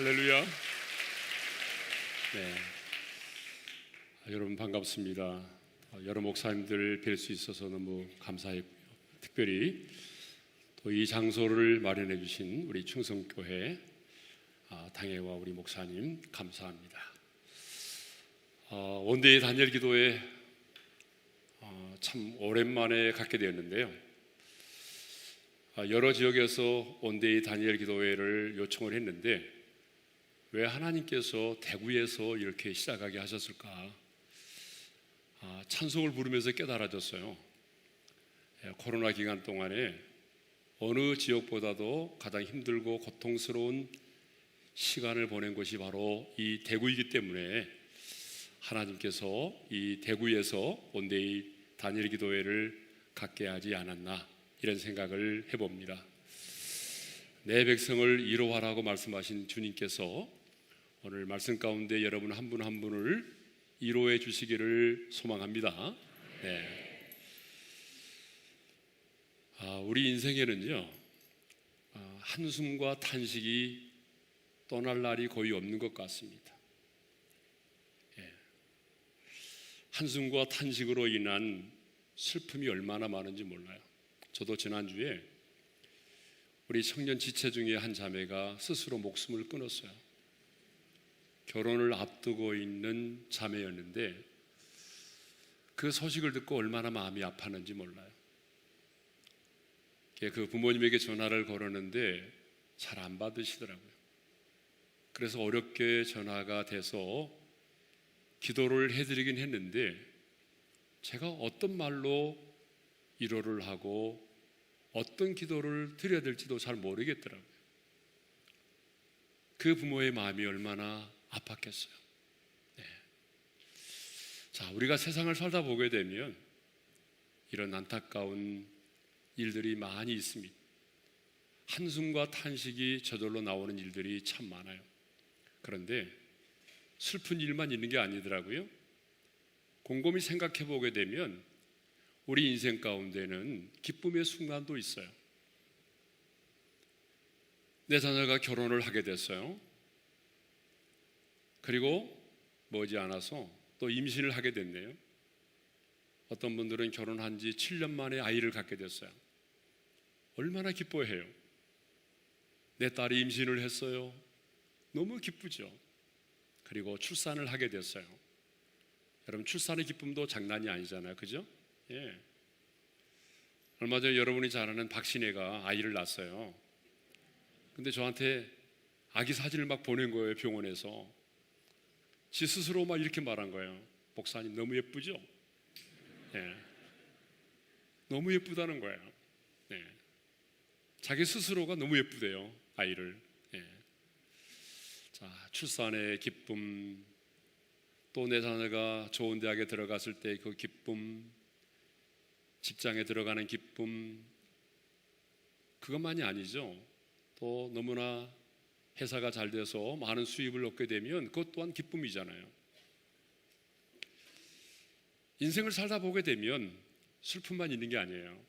할렐루야. 네, 여러분 반갑습니다. 여러 목사님들 뵐 수 있어서 너무 감사했고요. 특별히 또 이 장소를 마련해 주신 우리 충성교회 당회와 우리 목사님 감사합니다. 원데이 단열 기도회 참 오랜만에 갖게 되었는데요. 여러 지역에서 원데이 단열 기도회를 요청을 했는데 왜 하나님께서 대구에서 이렇게 시작하게 하셨을까? 찬송을 부르면서 깨달아졌어요. 코로나 기간 동안에 어느 지역보다도 가장 힘들고 고통스러운 시간을 보낸 곳이 바로 이 대구이기 때문에 하나님께서 이 대구에서 원데이 단열 기도회를 갖게 하지 않았나, 이런 생각을 해봅니다. 내 백성을 이로하라고 말씀하신 주님께서 오늘 말씀 가운데 여러분 한 분 한 분을 이로해 주시기를 소망합니다. 네. 우리 인생에는요, 한숨과 탄식이 떠날 날이 거의 없는 것 같습니다. 한숨과 탄식으로 인한 슬픔이 얼마나 많은지 몰라요. 저도 지난주에 우리 청년 지체 중에 한 자매가 스스로 목숨을 끊었어요. 결혼을 앞두고 있는 자매였는데 그 소식을 듣고 얼마나 마음이 아팠는지 몰라요. 그 부모님에게 전화를 걸었는데 잘 안 받으시더라고요. 그래서 어렵게 전화가 돼서 기도를 해드리긴 했는데 제가 어떤 말로 위로를 하고 어떤 기도를 드려야 될지도 잘 모르겠더라고요. 그 부모의 마음이 얼마나 아팠겠어요. 네. 자, 우리가 세상을 살다 보게 되면 이런 안타까운 일들이 많이 있습니다. 한숨과 탄식이 저절로 나오는 일들이 참 많아요. 그런데 슬픈 일만 있는 게 아니더라고요. 곰곰이 생각해 보게 되면 우리 인생 가운데는 기쁨의 순간도 있어요. 내 자녀가 결혼을 하게 됐어요. 그리고 머지않아서 또 임신을 하게 됐네요. 어떤 분들은 결혼한 지 7년 만에 아이를 갖게 됐어요. 얼마나 기뻐해요. 내 딸이 임신을 했어요. 너무 기쁘죠. 그리고 출산을 하게 됐어요. 여러분, 출산의 기쁨도 장난이 아니잖아요. 그죠? 예. 얼마 전에 여러분이 잘 아는 박신혜가 아이를 낳았어요. 근데 저한테 아기 사진을 막 보낸 거예요. 병원에서. 지 스스로 막 이렇게 말한 거예요. 목사님 너무 예쁘죠? 예. 너무 예쁘다는 거예요. 예. 자기 스스로가 너무 예쁘대요. 아이를. 예. 자, 출산의 기쁨, 또 내 자녀가 좋은 대학에 들어갔을 때 그 기쁨, 직장에 들어가는 기쁨, 그것만이 아니죠. 또 너무나 회사가 잘 돼서 많은 수입을 얻게 되면 그것 또한 기쁨이잖아요. 인생을 살다 보게 되면 슬픔만 있는 게 아니에요.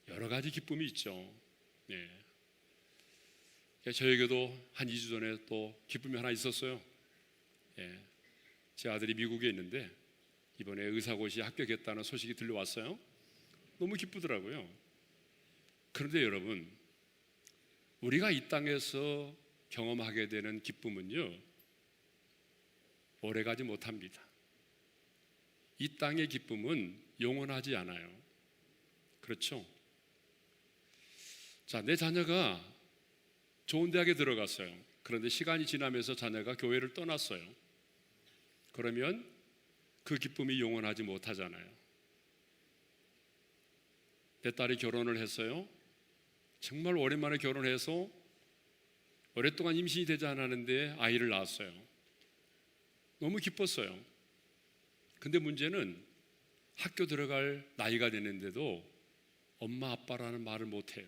여러 가지 기쁨이 있죠. 네. 저에게도 한 2주 전에 또 기쁨이 하나 있었어요. 예. 제 아들이 미국에 있는데 이번에 의사고시에 합격했다는 소식이 들려왔어요. 너무 기쁘더라고요. 그런데 여러분, 우리가 이 땅에서 경험하게 되는 기쁨은요, 오래가지 못합니다. 이 땅의 기쁨은 영원하지 않아요. 그렇죠? 자, 내 자녀가 좋은 대학에 들어갔어요. 그런데 시간이 지나면서 자녀가 교회를 떠났어요. 그러면 그 기쁨이 영원하지 못하잖아요. 내 딸이 결혼을 했어요. 정말 오랜만에 결혼해서 오랫동안 임신이 되지 않았는데 아이를 낳았어요. 너무 기뻤어요. 근데 문제는 학교 들어갈 나이가 됐는데도 엄마 아빠라는 말을 못해요.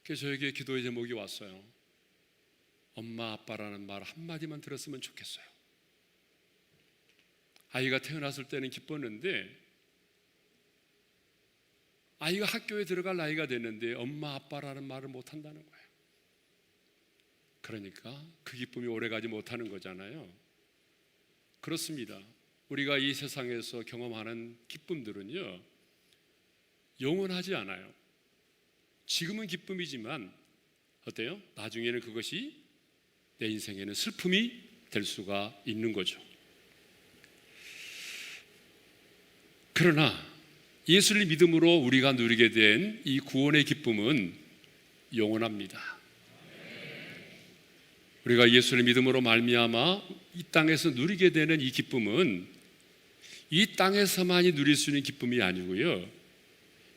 그래서 저에게 기도의 제목이 왔어요. 엄마 아빠라는 말 한마디만 들었으면 좋겠어요. 아이가 태어났을 때는 기뻤는데 아이가 학교에 들어갈 나이가 됐는데 엄마 아빠라는 말을 못한다는 거예요. 그러니까 그 기쁨이 오래가지 못하는 거잖아요. 그렇습니다. 우리가 이 세상에서 경험하는 기쁨들은요, 영원하지 않아요. 지금은 기쁨이지만 어때요? 나중에는 그것이 내 인생에는 슬픔이 될 수가 있는 거죠. 그러나 예수를 믿음으로 우리가 누리게 된 이 구원의 기쁨은 영원합니다. 우리가 예수를 믿음으로 말미암아 이 땅에서 누리게 되는 이 기쁨은 이 땅에서만이 누릴 수 있는 기쁨이 아니고요,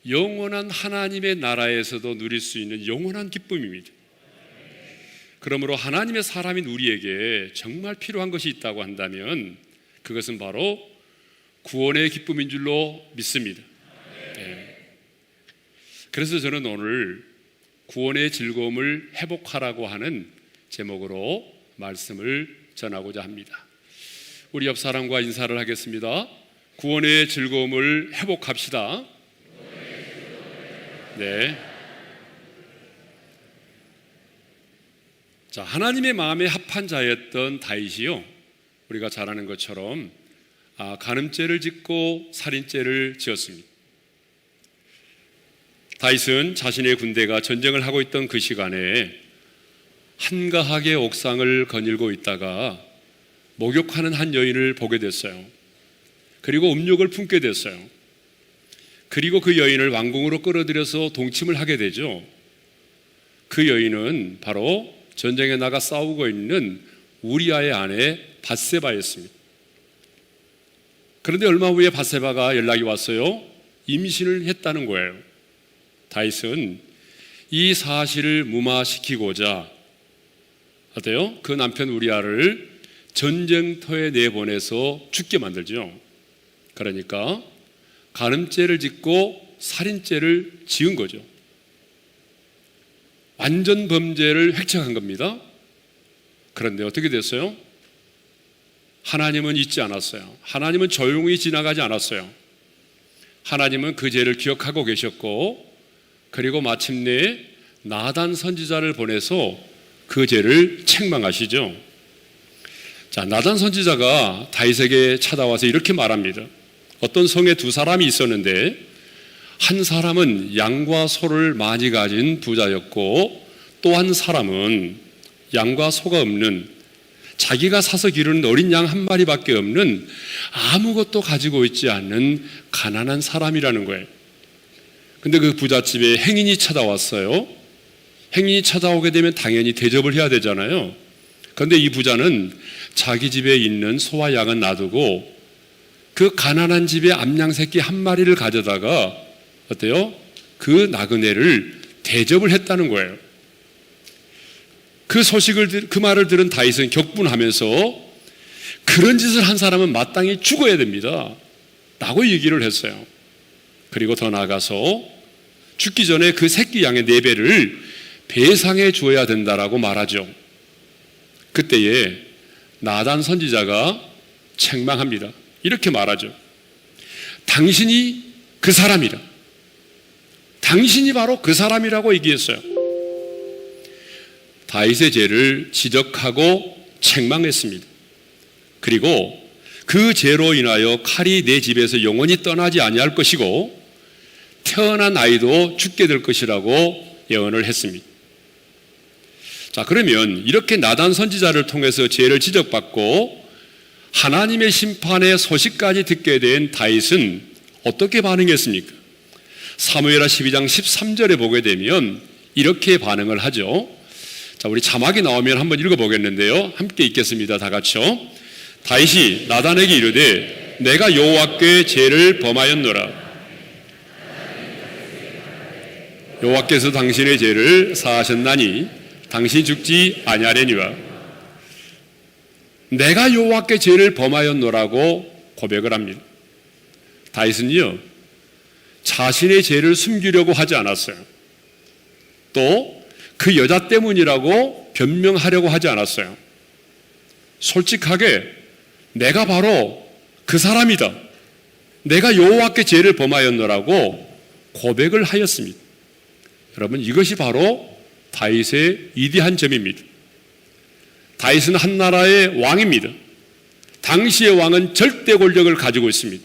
영원한 하나님의 나라에서도 누릴 수 있는 영원한 기쁨입니다. 그러므로 하나님의 사람인 우리에게 정말 필요한 것이 있다고 한다면 그것은 바로 구원의 기쁨인 줄로 믿습니다. 네. 그래서 저는 오늘 구원의 즐거움을 회복하라고 하는 제목으로 말씀을 전하고자 합니다. 우리 옆 사람과 인사를 하겠습니다. 구원의 즐거움을 회복합시다. 네. 자, 하나님의 마음에 합한 자였던 다윗이요, 우리가 잘 아는 것처럼 간음죄를 짓고 살인죄를 지었습니다. 다윗은 자신의 군대가 전쟁을 하고 있던 그 시간에 한가하게 옥상을 거닐고 있다가 목욕하는 한 여인을 보게 됐어요. 그리고 음욕을 품게 됐어요. 그리고 그 여인을 왕궁으로 끌어들여서 동침을 하게 되죠. 그 여인은 바로 전쟁에 나가 싸우고 있는 우리아의 아내 밧세바였습니다. 그런데 얼마 후에 밧세바가 연락이 왔어요. 임신을 했다는 거예요. 다윗은 이 사실을 무마시키고자 어때요? 그 남편 우리아를 전쟁터에 내보내서 죽게 만들죠. 그러니까 간음죄를 짓고 살인죄를 지은 거죠. 완전 범죄를 획책한 겁니다. 그런데 어떻게 됐어요? 하나님은 잊지 않았어요. 하나님은 조용히 지나가지 않았어요. 하나님은 그 죄를 기억하고 계셨고, 그리고 마침내 나단 선지자를 보내서 그 죄를 책망하시죠. 자, 나단 선지자가 다윗에게 찾아와서 이렇게 말합니다. 어떤 성에 두 사람이 있었는데 한 사람은 양과 소를 많이 가진 부자였고, 또 한 사람은 양과 소가 없는, 자기가 사서 기르는 어린 양 한 마리밖에 없는, 아무것도 가지고 있지 않는 가난한 사람이라는 거예요. 근데 그 부잣집에 행인이 찾아왔어요. 행인이 찾아오게 되면 당연히 대접을 해야 되잖아요. 그런데 이 부자는 자기 집에 있는 소와 양은 놔두고 그 가난한 집에 암양 새끼 한 마리를 가져다가 어때요? 그 나그네를 대접을 했다는 거예요. 그 말을 들은 다윗은 격분하면서 그런 짓을 한 사람은 마땅히 죽어야 됩니다 라고 얘기를 했어요. 그리고 더 나아가서 죽기 전에 그 새끼 양의 4배를 배상해 주어야 된다라고 말하죠. 그때에 나단 선지자가 책망합니다. 이렇게 말하죠. 당신이 그 사람이라. 당신이 바로 그 사람이라고 얘기했어요. 다윗의 죄를 지적하고 책망했습니다. 그리고 그 죄로 인하여 칼이 내 집에서 영원히 떠나지 아니할 것이고 태어난 아이도 죽게 될 것이라고 예언을 했습니다. 자, 그러면 이렇게 나단 선지자를 통해서 죄를 지적받고 하나님의 심판의 소식까지 듣게 된 다윗은 어떻게 반응했습니까? 사무엘하 12장 13절에 보게 되면 이렇게 반응을 하죠. 자, 우리 자막이 나오면 한번 읽어보겠는데요. 함께 읽겠습니다. 다 같이요. 다윗이 나단에게 이르되 내가 여호와께 죄를 범하였노라. 여호와께서 당신의 죄를 사하셨나니 당신 죽지 아니하려니와. 내가 여호와께 죄를 범하였노라고 고백을 합니다. 다윗은요, 자신의 죄를 숨기려고 하지 않았어요. 또 그 여자 때문이라고 변명하려고 하지 않았어요. 솔직하게 내가 바로 그 사람이다, 내가 여호와께 죄를 범하였노라고 고백을 하였습니다. 여러분, 이것이 바로 다윗의 위대한 점입니다. 다윗은 한 나라의 왕입니다. 당시의 왕은 절대 권력을 가지고 있습니다.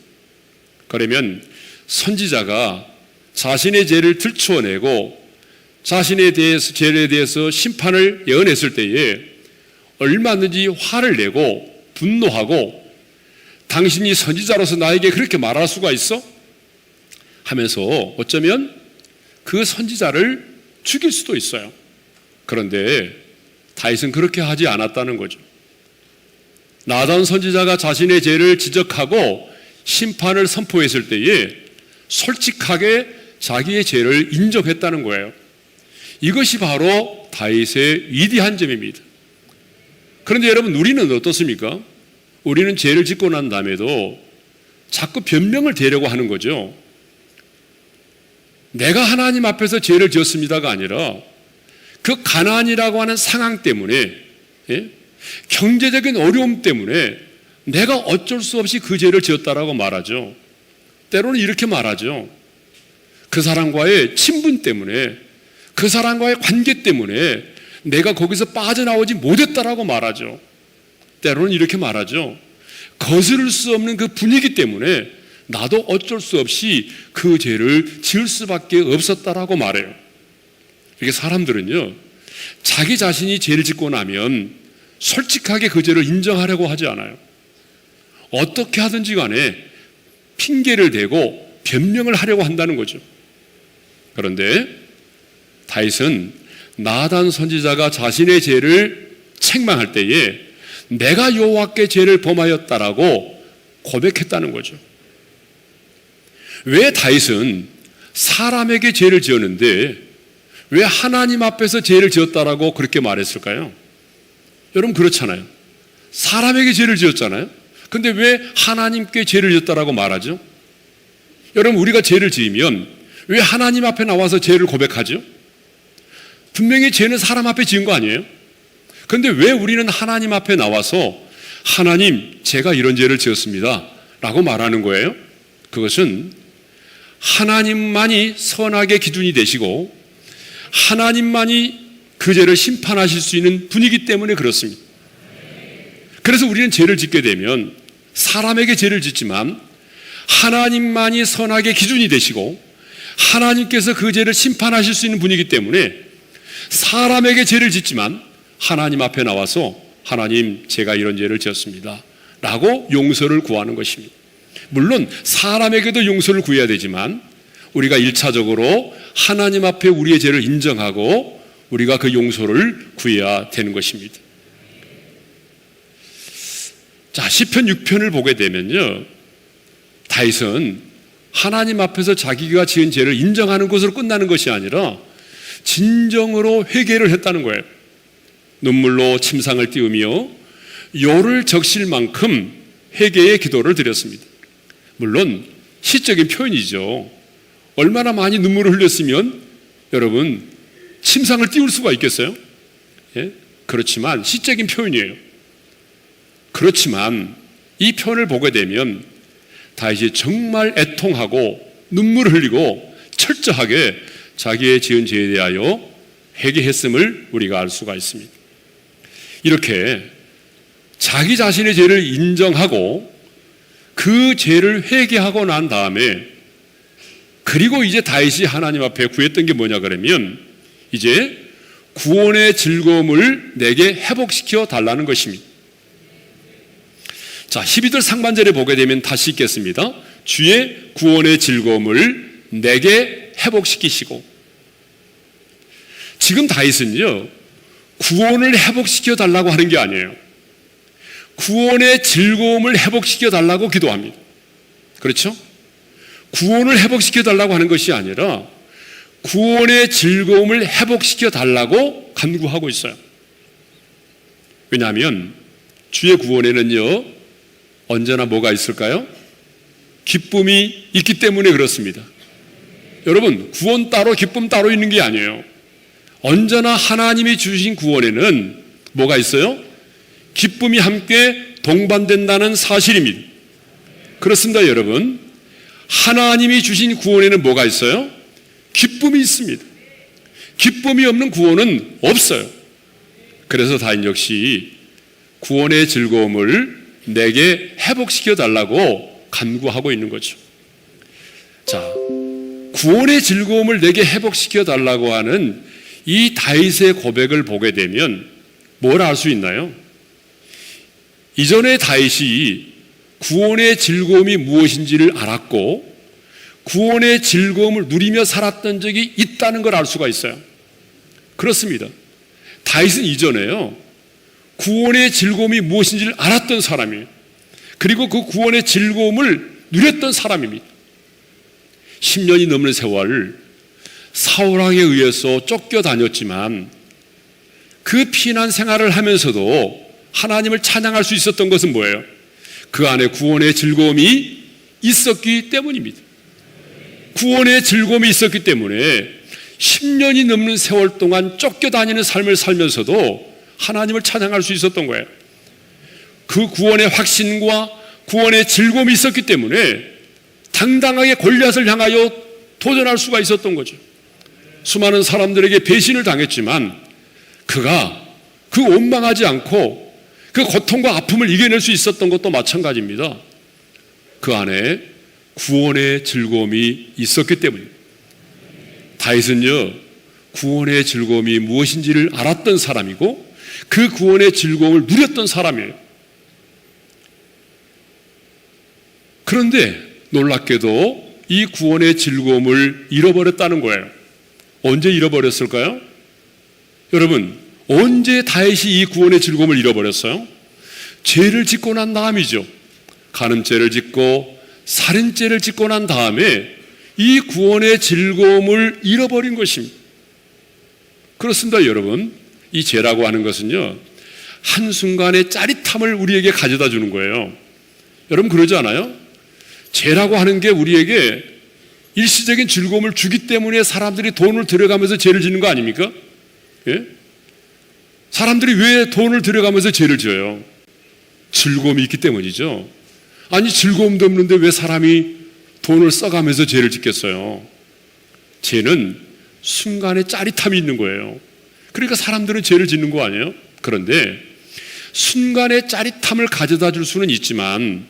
그러면 선지자가 자신의 죄를 들추어내고 자신의 죄에 대해서 심판을 예언했을 때에 얼마든지 화를 내고 분노하고 당신이 선지자로서 나에게 그렇게 말할 수가 있어? 하면서 어쩌면 그 선지자를 죽일 수도 있어요. 그런데 다윗은 그렇게 하지 않았다는 거죠. 나단 선지자가 자신의 죄를 지적하고 심판을 선포했을 때에 솔직하게 자기의 죄를 인정했다는 거예요. 이것이 바로 다윗의 위대한 점입니다. 그런데 여러분, 우리는 어떻습니까? 우리는 죄를 짓고 난 다음에도 자꾸 변명을 대려고 하는 거죠. 내가 하나님 앞에서 죄를 지었습니다가 아니라 그 가난이라고 하는 상황 때문에, 경제적인 어려움 때문에 내가 어쩔 수 없이 그 죄를 지었다라고 말하죠. 때로는 이렇게 말하죠. 그 사람과의 친분 때문에, 그 사람과의 관계 때문에 내가 거기서 빠져나오지 못했다라고 말하죠. 때로는 이렇게 말하죠. 거스를 수 없는 그 분위기 때문에 나도 어쩔 수 없이 그 죄를 지을 수밖에 없었다라고 말해요. 이게 사람들은요, 자기 자신이 죄를 짓고 나면 솔직하게 그 죄를 인정하려고 하지 않아요. 어떻게 하든지 간에 핑계를 대고 변명을 하려고 한다는 거죠. 그런데 다윗은 나단 선지자가 자신의 죄를 책망할 때에 내가 여호와께 죄를 범하였다라고 고백했다는 거죠. 왜 다윗은 사람에게 죄를 지었는데 왜 하나님 앞에서 죄를 지었다라고 그렇게 말했을까요? 여러분, 그렇잖아요. 사람에게 죄를 지었잖아요. 근데 왜 하나님께 죄를 지었다라고 말하죠? 여러분, 우리가 죄를 지으면 왜 하나님 앞에 나와서 죄를 고백하죠? 분명히 죄는 사람 앞에 지은 거 아니에요? 그런데 왜 우리는 하나님 앞에 나와서 하나님, 제가 이런 죄를 지었습니다 라고 말하는 거예요? 그것은 하나님만이 선악의 기준이 되시고 하나님만이 그 죄를 심판하실 수 있는 분이기 때문에 그렇습니다. 그래서 우리는 죄를 짓게 되면 사람에게 죄를 짓지만 하나님만이 선악의 기준이 되시고 하나님께서 그 죄를 심판하실 수 있는 분이기 때문에 사람에게 죄를 짓지만 하나님 앞에 나와서 하나님, 제가 이런 죄를 지었습니다 라고 용서를 구하는 것입니다. 물론 사람에게도 용서를 구해야 되지만 우리가 1차적으로 하나님 앞에 우리의 죄를 인정하고 우리가 그 용서를 구해야 되는 것입니다. 자, 시편 6편을 보게 되면요, 다윗은 하나님 앞에서 자기가 지은 죄를 인정하는 것으로 끝나는 것이 아니라 진정으로 회개를 했다는 거예요. 눈물로 침상을 띄우며 요를 적실 만큼 회개의 기도를 드렸습니다. 물론 시적인 표현이죠. 얼마나 많이 눈물을 흘렸으면 여러분 침상을 띄울 수가 있겠어요? 예? 그렇지만 시적인 표현이에요. 그렇지만 이 표현을 보게 되면 다윗이 정말 애통하고 눈물을 흘리고 철저하게 자기의 지은 죄에 대하여 회개했음을 우리가 알 수가 있습니다. 이렇게 자기 자신의 죄를 인정하고 그 죄를 회개하고 난 다음에 그리고 이제 다윗이 하나님 앞에 구했던 게 뭐냐 그러면 이제 구원의 즐거움을 내게 회복시켜 달라는 것입니다. 자, 12절 상반절에 보게 되면 다시 읽겠습니다. 주의 구원의 즐거움을 내게 회복시키시고. 지금 다윗은요, 구원을 회복시켜 달라고 하는 게 아니에요. 구원의 즐거움을 회복시켜 달라고 기도합니다. 그렇죠? 구원을 회복시켜 달라고 하는 것이 아니라 구원의 즐거움을 회복시켜 달라고 간구하고 있어요. 왜냐하면 주의 구원에는요, 언제나 뭐가 있을까요? 기쁨이 있기 때문에 그렇습니다. 여러분, 구원 따로 기쁨 따로 있는 게 아니에요. 언제나 하나님이 주신 구원에는 뭐가 있어요? 기쁨이 함께 동반된다는 사실입니다. 그렇습니다, 여러분. 하나님이 주신 구원에는 뭐가 있어요? 기쁨이 있습니다. 기쁨이 없는 구원은 없어요. 그래서 다윗 역시 구원의 즐거움을 내게 회복시켜 달라고 간구하고 있는 거죠. 자, 구원의 즐거움을 내게 회복시켜 달라고 하는 이 다윗의 고백을 보게 되면 뭘 알 수 있나요? 이전에 다윗이 구원의 즐거움이 무엇인지를 알았고 구원의 즐거움을 누리며 살았던 적이 있다는 걸 알 수가 있어요. 그렇습니다. 다윗은 이전에요, 구원의 즐거움이 무엇인지를 알았던 사람이에요. 그리고 그 구원의 즐거움을 누렸던 사람입니다. 10년이 넘는 세월 사울왕에 의해서 쫓겨다녔지만 그 피난 생활을 하면서도 하나님을 찬양할 수 있었던 것은 뭐예요? 그 안에 구원의 즐거움이 있었기 때문입니다. 구원의 즐거움이 있었기 때문에 10년이 넘는 세월 동안 쫓겨다니는 삶을 살면서도 하나님을 찬양할 수 있었던 거예요. 그 구원의 확신과 구원의 즐거움이 있었기 때문에 당당하게 골리앗을 향하여 도전할 수가 있었던 거죠. 수많은 사람들에게 배신을 당했지만 그가 그 원망하지 않고 그 고통과 아픔을 이겨낼 수 있었던 것도 마찬가지입니다. 그 안에 구원의 즐거움이 있었기 때문입니다. 다윗은요, 구원의 즐거움이 무엇인지를 알았던 사람이고 그 구원의 즐거움을 누렸던 사람이에요. 그런데 놀랍게도 이 구원의 즐거움을 잃어버렸다는 거예요. 언제 잃어버렸을까요? 여러분, 언제 다윗이 이 구원의 즐거움을 잃어버렸어요? 죄를 짓고 난 다음이죠. 간음죄를 짓고 살인죄를 짓고 난 다음에 이 구원의 즐거움을 잃어버린 것입니다. 그렇습니다, 여러분. 이 죄라고 하는 것은요, 한순간의 짜릿함을 우리에게 가져다 주는 거예요. 여러분 그러지 않아요? 죄라고 하는 게 우리에게 일시적인 즐거움을 주기 때문에 사람들이 돈을 들여가면서 죄를 짓는 거 아닙니까? 예? 사람들이 왜 돈을 들여가면서 죄를 지어요? 즐거움이 있기 때문이죠. 아니, 즐거움도 없는데 왜 사람이 돈을 써가면서 죄를 짓겠어요? 죄는 순간의 짜릿함이 있는 거예요. 그러니까 사람들은 죄를 짓는 거 아니에요? 그런데 순간의 짜릿함을 가져다 줄 수는 있지만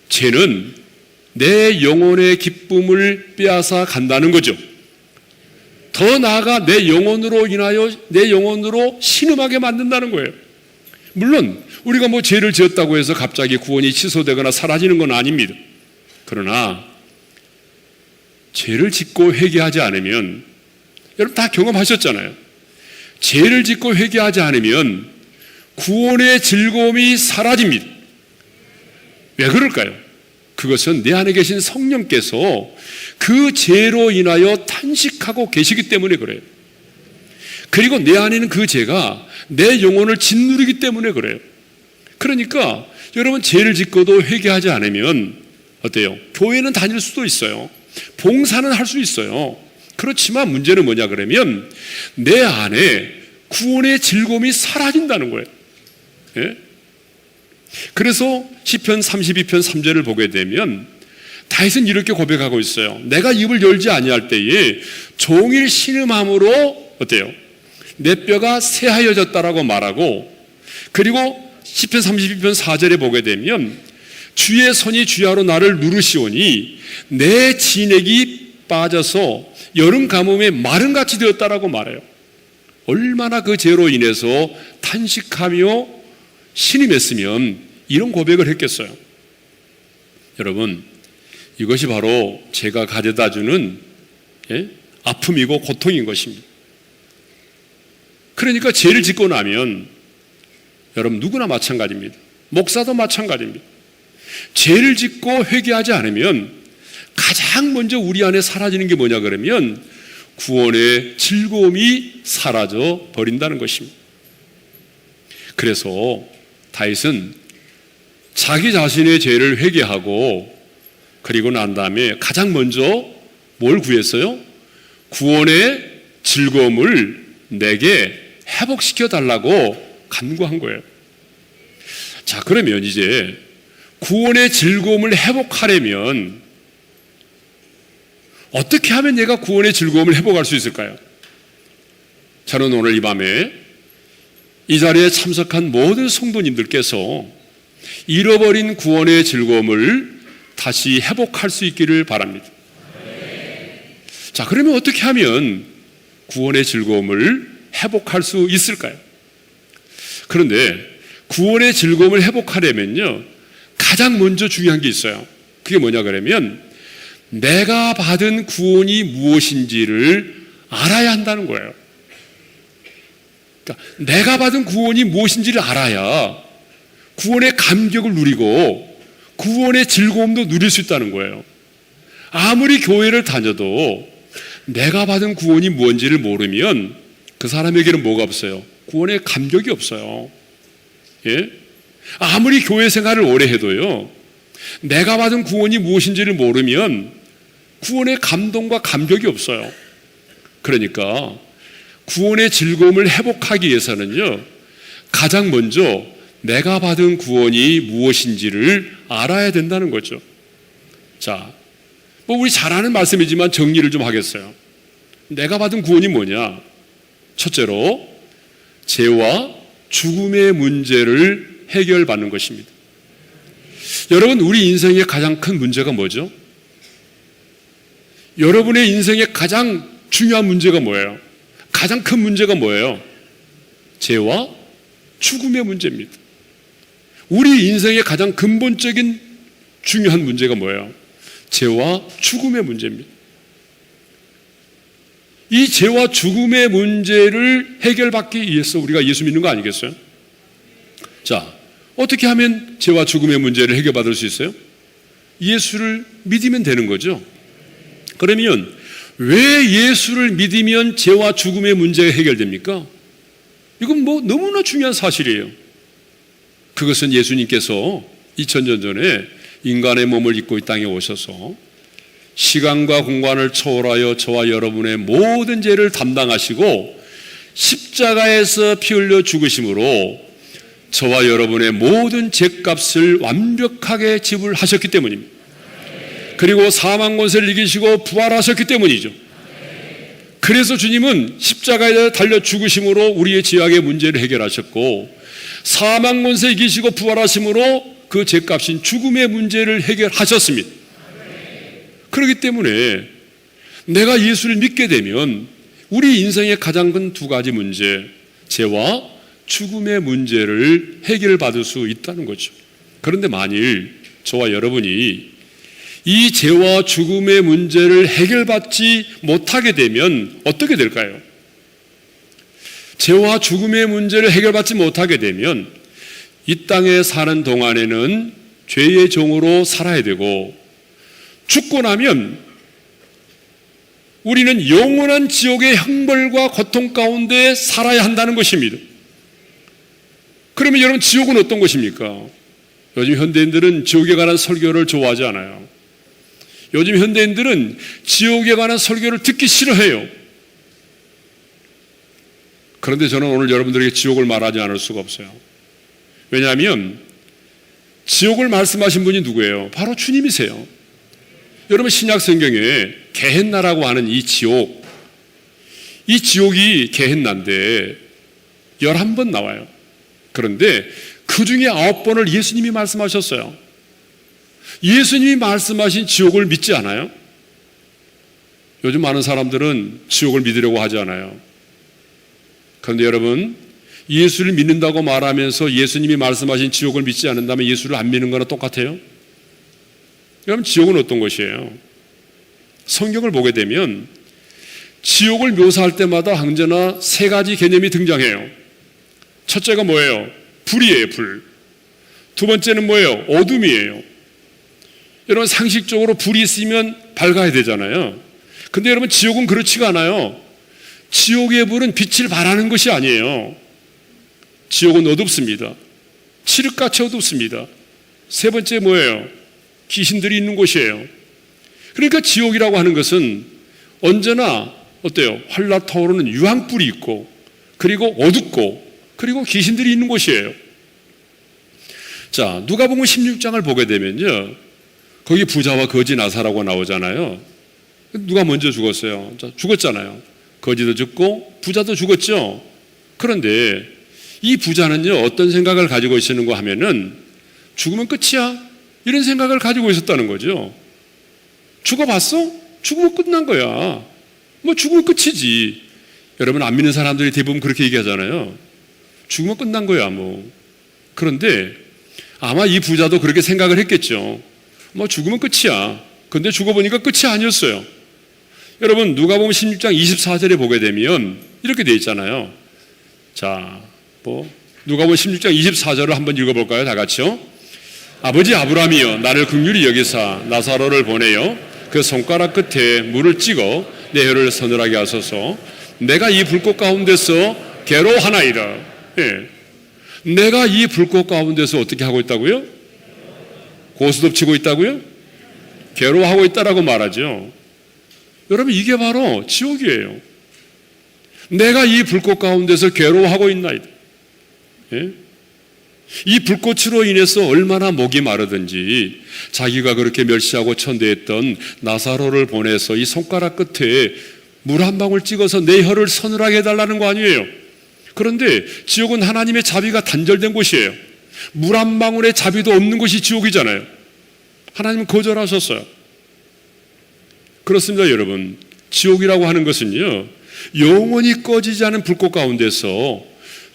죄는 내 영혼의 기쁨을 빼앗아 간다는 거죠. 더 나아가 내 영혼으로 인하여 내 영혼으로 신음하게 만든다는 거예요. 물론 우리가 뭐 죄를 지었다고 해서 갑자기 구원이 취소되거나 사라지는 건 아닙니다. 그러나 죄를 짓고 회개하지 않으면, 여러분 다 경험하셨잖아요. 죄를 짓고 회개하지 않으면 구원의 즐거움이 사라집니다. 왜 그럴까요? 그것은 내 안에 계신 성령께서 그 죄로 인하여 탄식하고 계시기 때문에 그래요. 그리고 내 안에 있는 그 죄가 내 영혼을 짓누르기 때문에 그래요. 그러니까 여러분 죄를 짓고도 회개하지 않으면 어때요? 교회는 다닐 수도 있어요. 봉사는 할 수 있어요. 그렇지만 문제는 뭐냐 그러면 내 안에 구원의 즐거움이 사라진다는 거예요. 예? 그래서 시편 32편 3절을 보게 되면 다윗은 이렇게 고백하고 있어요. 내가 입을 열지 아니할 때에 종일 신음함으로 어때요? 내 뼈가 새하여졌다라고 말하고, 그리고 시편 32편 4절에 보게 되면 주의 손이 주야로 나를 누르시오니 내 진액이 빠져서 여름 가뭄에 마른같이 되었다라고 말해요. 얼마나 그 죄로 인해서 탄식하며 신음했으면 이런 고백을 했겠어요. 여러분, 이것이 바로 죄가 가져다주는 아픔이고 고통인 것입니다. 그러니까 죄를 짓고 나면 여러분 누구나 마찬가지입니다. 목사도 마찬가지입니다. 죄를 짓고 회개하지 않으면 가장 먼저 우리 안에 사라지는 게 뭐냐 그러면 구원의 즐거움이 사라져 버린다는 것입니다. 그래서 다윗은 자기 자신의 죄를 회개하고 그리고 난 다음에 가장 먼저 뭘 구했어요? 구원의 즐거움을 내게 회복시켜 달라고 간구한 거예요. 자, 그러면 이제 구원의 즐거움을 회복하려면 어떻게 하면 내가 구원의 즐거움을 회복할 수 있을까요? 저는 오늘 이 밤에 이 자리에 참석한 모든 성도님들께서 잃어버린 구원의 즐거움을 다시 회복할 수 있기를 바랍니다. 자, 그러면 어떻게 하면 구원의 즐거움을 회복할 수 있을까요? 그런데 구원의 즐거움을 회복하려면요, 가장 먼저 중요한 게 있어요. 그게 뭐냐 그러면 내가 받은 구원이 무엇인지를 알아야 한다는 거예요. 그러니까 내가 받은 구원이 무엇인지를 알아야 구원의 감격을 누리고 구원의 즐거움도 누릴 수 있다는 거예요. 아무리 교회를 다녀도 내가 받은 구원이 뭔지를 모르면 그 사람에게는 뭐가 없어요? 구원의 감격이 없어요. 예? 아무리 교회 생활을 오래 해도요, 내가 받은 구원이 무엇인지를 모르면 구원의 감동과 감격이 없어요. 그러니까 구원의 즐거움을 회복하기 위해서는요, 가장 먼저 내가 받은 구원이 무엇인지를 알아야 된다는 거죠. 자, 뭐 우리 잘 아는 말씀이지만 정리를 좀 하겠어요. 내가 받은 구원이 뭐냐? 첫째로 죄와 죽음의 문제를 해결받는 것입니다. 여러분, 우리 인생의 가장 큰 문제가 뭐죠? 여러분의 인생의 가장 중요한 문제가 뭐예요? 가장 큰 문제가 뭐예요? 죄와 죽음의 문제입니다. 우리 인생의 가장 근본적인 중요한 문제가 뭐예요? 죄와 죽음의 문제입니다. 이 죄와 죽음의 문제를 해결받기 위해서 우리가 예수 믿는 거 아니겠어요? 자, 어떻게 하면 죄와 죽음의 문제를 해결받을 수 있어요? 예수를 믿으면 되는 거죠. 그러면 왜 예수를 믿으면 죄와 죽음의 문제가 해결됩니까? 이건 뭐 너무나 중요한 사실이에요. 그것은 예수님께서 2000년 전에 인간의 몸을 입고 이 땅에 오셔서 시간과 공간을 초월하여 저와 여러분의 모든 죄를 담당하시고 십자가에서 피 흘려 죽으심으로 저와 여러분의 모든 죄값을 완벽하게 지불하셨기 때문입니다. 그리고 사망 권세를 이기시고 부활하셨기 때문이죠. 그래서 주님은 십자가에 달려 죽으심으로 우리의 죄악의 문제를 해결하셨고, 사망 권세 이기시고 부활하심으로 그 죄값인 죽음의 문제를 해결하셨습니다. 그렇기 때문에 내가 예수를 믿게 되면 우리 인생의 가장 큰 두 가지 문제, 죄와 죽음의 문제를 해결받을 수 있다는 거죠. 그런데 만일 저와 여러분이 이 죄와 죽음의 문제를 해결받지 못하게 되면 어떻게 될까요? 죄와 죽음의 문제를 해결받지 못하게 되면 이 땅에 사는 동안에는 죄의 종으로 살아야 되고, 죽고 나면 우리는 영원한 지옥의 형벌과 고통 가운데 살아야 한다는 것입니다. 그러면 여러분, 지옥은 어떤 것입니까? 요즘 현대인들은 지옥에 관한 설교를 좋아하지 않아요. 요즘 현대인들은 지옥에 관한 설교를 듣기 싫어해요. 그런데 저는 오늘 여러분들에게 지옥을 말하지 않을 수가 없어요. 왜냐하면 지옥을 말씀하신 분이 누구예요? 바로 주님이세요. 여러분, 신약 성경에 게헨나라고 하는 이 지옥이 게헨나인데 11번 나와요. 그런데 그 중에 9번을 예수님이 말씀하셨어요. 예수님이 말씀하신 지옥을 믿지 않아요? 요즘 많은 사람들은 지옥을 믿으려고 하지 않아요. 그런데 여러분, 예수를 믿는다고 말하면서 예수님이 말씀하신 지옥을 믿지 않는다면 예수를 안 믿는 거나 똑같아요? 그럼 지옥은 어떤 것이에요? 성경을 보게 되면 지옥을 묘사할 때마다 항저나 세 가지 개념이 등장해요. 첫째가 뭐예요? 불이에요, 불. 두 번째는 뭐예요? 어둠이에요. 여러분, 상식적으로 불이 있으면 밝아야 되잖아요. 근데 여러분, 지옥은 그렇지가 않아요. 지옥의 불은 빛을 발하는 것이 아니에요. 지옥은 어둡습니다. 칠흑같이 어둡습니다. 세 번째 뭐예요? 귀신들이 있는 곳이에요. 그러니까 지옥이라고 하는 것은 언제나 어때요? 활락 타오르는 유황불이 있고, 그리고 어둡고, 그리고 귀신들이 있는 곳이에요. 자, 누가복음 16장을 보게 되면요, 거기 부자와 거지 나사라고 나오잖아요. 누가 먼저 죽었어요? 자, 죽었잖아요. 거지도 죽고 부자도 죽었죠. 그런데 이 부자는요, 어떤 생각을 가지고 있었는가 하면은 죽으면 끝이야, 이런 생각을 가지고 있었다는 거죠. 죽어봤어? 죽으면 끝난 거야. 뭐 죽으면 끝이지. 여러분, 안 믿는 사람들이 대부분 그렇게 얘기하잖아요. 죽으면 끝난 거야 뭐. 그런데 아마 이 부자도 그렇게 생각을 했겠죠. 뭐 죽으면 끝이야. 근데 죽어보니까 끝이 아니었어요. 여러분, 누가복음 16장 24절에 보게 되면 이렇게 돼 있잖아요. 자, 누가복음 16장 24절을 한번 읽어볼까요? 다 같이요. 아버지 아브라함이여, 나를 긍휼히 여기사 나사로를 보내어 그 손가락 끝에 물을 찍어 내 혀를 서늘하게 하소서. 내가 이 불꽃 가운데서 괴로워하나이다. 예. 내가 이 불꽃 가운데서 어떻게 하고 있다고요? 고스톱치고 있다고요? 괴로워하고 있다라고 말하죠. 여러분, 이게 바로 지옥이에요. 내가 이 불꽃 가운데서 괴로워하고 있나이다. 예? 이 불꽃으로 인해서 얼마나 목이 마르든지 자기가 그렇게 멸시하고 천대했던 나사로를 보내서 이 손가락 끝에 물 한 방울 찍어서 내 혀를 서늘하게 해달라는 거 아니에요. 그런데 지옥은 하나님의 자비가 단절된 곳이에요. 물 한 방울의 자비도 없는 곳이 지옥이잖아요. 하나님은 거절하셨어요. 그렇습니다, 여러분. 지옥이라고 하는 것은요, 영원히 꺼지지 않은 불꽃 가운데서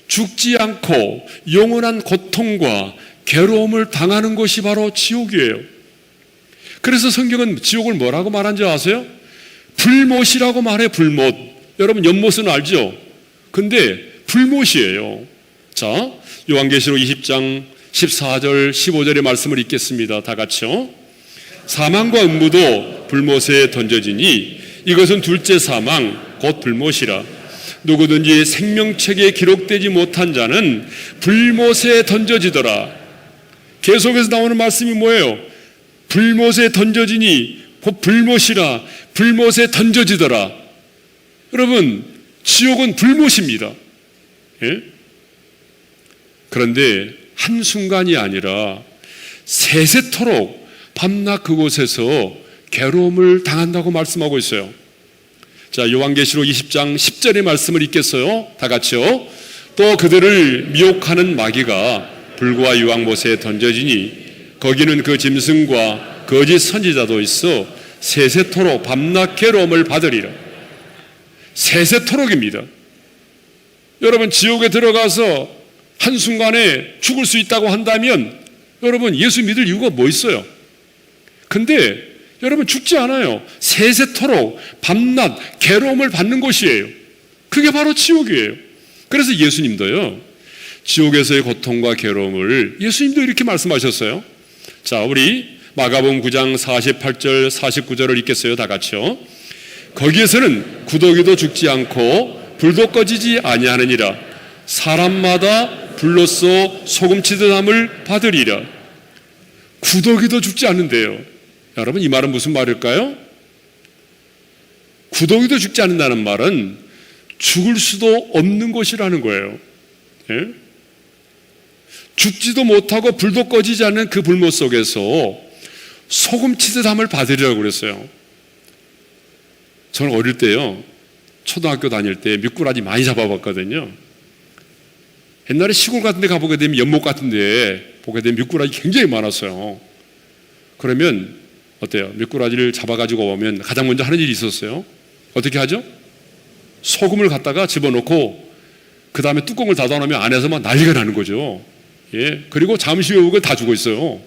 죽지 않고 영원한 고통과 괴로움을 당하는 것이 바로 지옥이에요. 그래서 성경은 지옥을 뭐라고 말한지 아세요? 불못이라고 말해. 불못. 여러분, 연못은 알죠? 근데 불못이에요. 자, 요한계시록 20장 14절 15절의 말씀을 읽겠습니다. 다 같이요. 사망과 음부도 불못에 던져지니 이것은 둘째 사망 곧 불못이라. 누구든지 생명책에 기록되지 못한 자는 불못에 던져지더라. 계속해서 나오는 말씀이 뭐예요? 불못에 던져지니 곧 불못이라. 불못에 던져지더라. 여러분, 지옥은 불못입니다. 예? 그런데 한순간이 아니라 세세토록 밤낮 그곳에서 괴로움을 당한다고 말씀하고 있어요. 자, 요한계시록 20장 10절의 말씀을 읽겠어요. 다 같이요. 또 그들을 미혹하는 마귀가 불과 유황못에 던져지니 거기는 그 짐승과 거짓 선지자도 있어 세세토록 밤낮 괴로움을 받으리라. 세세토록입니다. 여러분, 지옥에 들어가서 한순간에 죽을 수 있다고 한다면 여러분, 예수 믿을 이유가 뭐 있어요? 근데 여러분, 죽지 않아요. 세세토록 밤낮 괴로움을 받는 곳이에요. 그게 바로 지옥이에요. 그래서 예수님도요, 지옥에서의 고통과 괴로움을 예수님도 이렇게 말씀하셨어요. 자, 우리 마가복음 9장 48절 49절을 읽겠어요. 다 같이요. 거기에서는 구더기도 죽지 않고 불도 꺼지지 아니하느니라. 사람마다 불로써 소금치듯함을 받으리라. 구더기도 죽지 않는데요. 여러분, 이 말은 무슨 말일까요? 구더기도 죽지 않는다는 말은 죽을 수도 없는 것이라는 거예요. 예? 죽지도 못하고 불도 꺼지지 않는 그 불못 속에서 소금 치듯 함을 받으리라고 그랬어요. 저는 어릴 때요, 초등학교 다닐 때 미꾸라지 많이 잡아봤거든요. 옛날에 시골 같은 데 가보게 되면 연못 같은 데 보게 되면 미꾸라지 굉장히 많았어요. 그러면 어때요? 미꾸라지를 잡아가지고 오면 가장 먼저 하는 일이 있었어요. 어떻게 하죠? 소금을 갖다가 집어넣고 그 다음에 뚜껑을 닫아놓으면 안에서 막 난리가 나는 거죠. 예. 그리고 잠시 후에 그걸 다 죽어 있어요.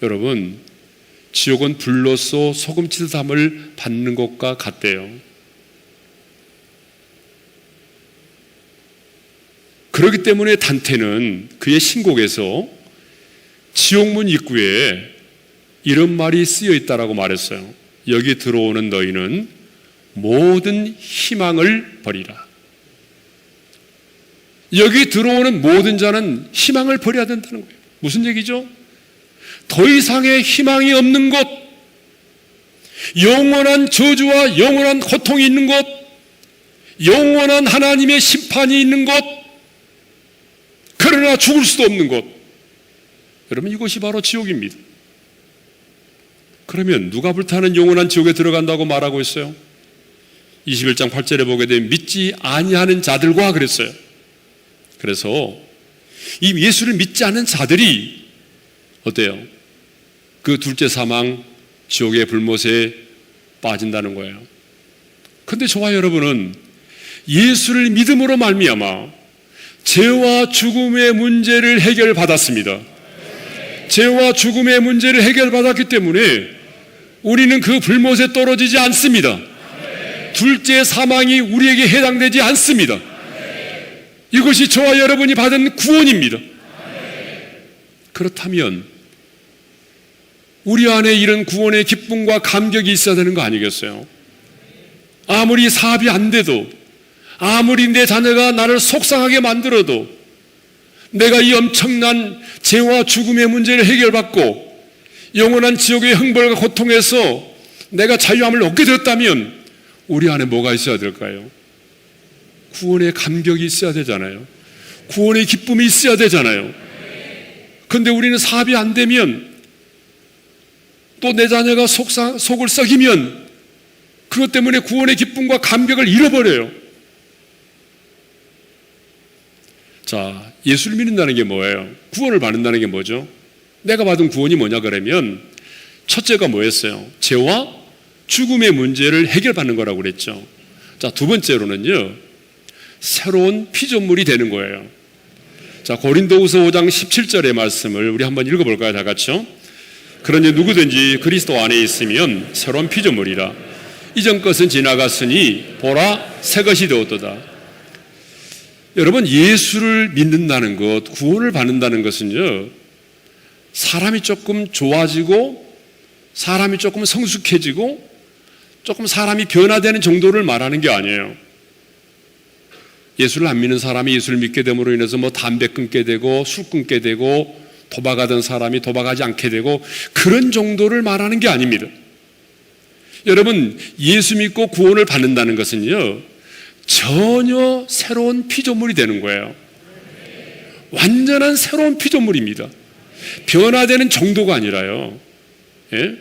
여러분, 지옥은 불로써 소금치듯함을 받는 것과 같대요. 그렇기 때문에 단테는 그의 신곡에서 지옥문 입구에 이런 말이 쓰여 있다라고 말했어요. 여기 들어오는 너희는 모든 희망을 버리라. 여기 들어오는 모든 자는 희망을 버려야 된다는 거예요. 무슨 얘기죠? 더 이상의 희망이 없는 곳, 영원한 저주와 영원한 고통이 있는 곳, 영원한 하나님의 심판이 있는 곳, 그러나 죽을 수도 없는 곳. 여러분, 이것이 바로 지옥입니다. 그러면 누가 불타는 영원한 지옥에 들어간다고 말하고 있어요? 21장 8절에 보게 되면 믿지 아니하는 자들과 그랬어요. 그래서 이 예수를 믿지 않는 자들이 어때요? 그 둘째 사망, 지옥의 불못에 빠진다는 거예요. 그런데 저와 여러분은 예수를 믿음으로 말미암아 죄와 죽음의 문제를 해결받았습니다. 죄와 죽음의 문제를 해결받았기 때문에 우리는 그 불못에 떨어지지 않습니다. 둘째 사망이 우리에게 해당되지 않습니다. 이것이 저와 여러분이 받은 구원입니다. 그렇다면 우리 안에 이런 구원의 기쁨과 감격이 있어야 되는 거 아니겠어요? 아무리 사업이 안 돼도, 아무리 내 자녀가 나를 속상하게 만들어도, 내가 이 엄청난 죄와 죽음의 문제를 해결받고 영원한 지옥의 형벌과 고통에서 내가 자유함을 얻게 되었다면 우리 안에 뭐가 있어야 될까요? 구원의 감격이 있어야 되잖아요. 구원의 기쁨이 있어야 되잖아요. 그런데 우리는 사업이 안 되면, 또 내 자녀가 속을 썩이면 그것 때문에 구원의 기쁨과 감격을 잃어버려요. 자, 예수를 믿는다는 게 뭐예요? 구원을 받는다는 게 뭐죠? 내가 받은 구원이 뭐냐 그러면 첫째가 뭐였어요? 죄와 죽음의 문제를 해결받는 거라고 그랬죠. 자, 두 번째로는요, 새로운 피조물이 되는 거예요. 자, 고린도후서 5장 17절의 말씀을 우리 한번 읽어볼까요? 다 같이요. 그러니 누구든지 그리스도 안에 있으면 새로운 피조물이라. 이전 것은 지나갔으니 보라 새 것이 되었도다. 여러분, 예수를 믿는다는 것, 구원을 받는다는 것은요, 사람이 조금 좋아지고 사람이 조금 성숙해지고 조금 사람이 변화되는 정도를 말하는 게 아니에요. 예수를 안 믿는 사람이 예수를 믿게 됨으로 인해서 뭐 담배 끊게 되고 술 끊게 되고 도박하던 사람이 도박하지 않게 되고 그런 정도를 말하는 게 아닙니다. 여러분, 예수 믿고 구원을 받는다는 것은요, 전혀 새로운 피조물이 되는 거예요. 완전한 새로운 피조물입니다. 변화되는 정도가 아니라요. 예?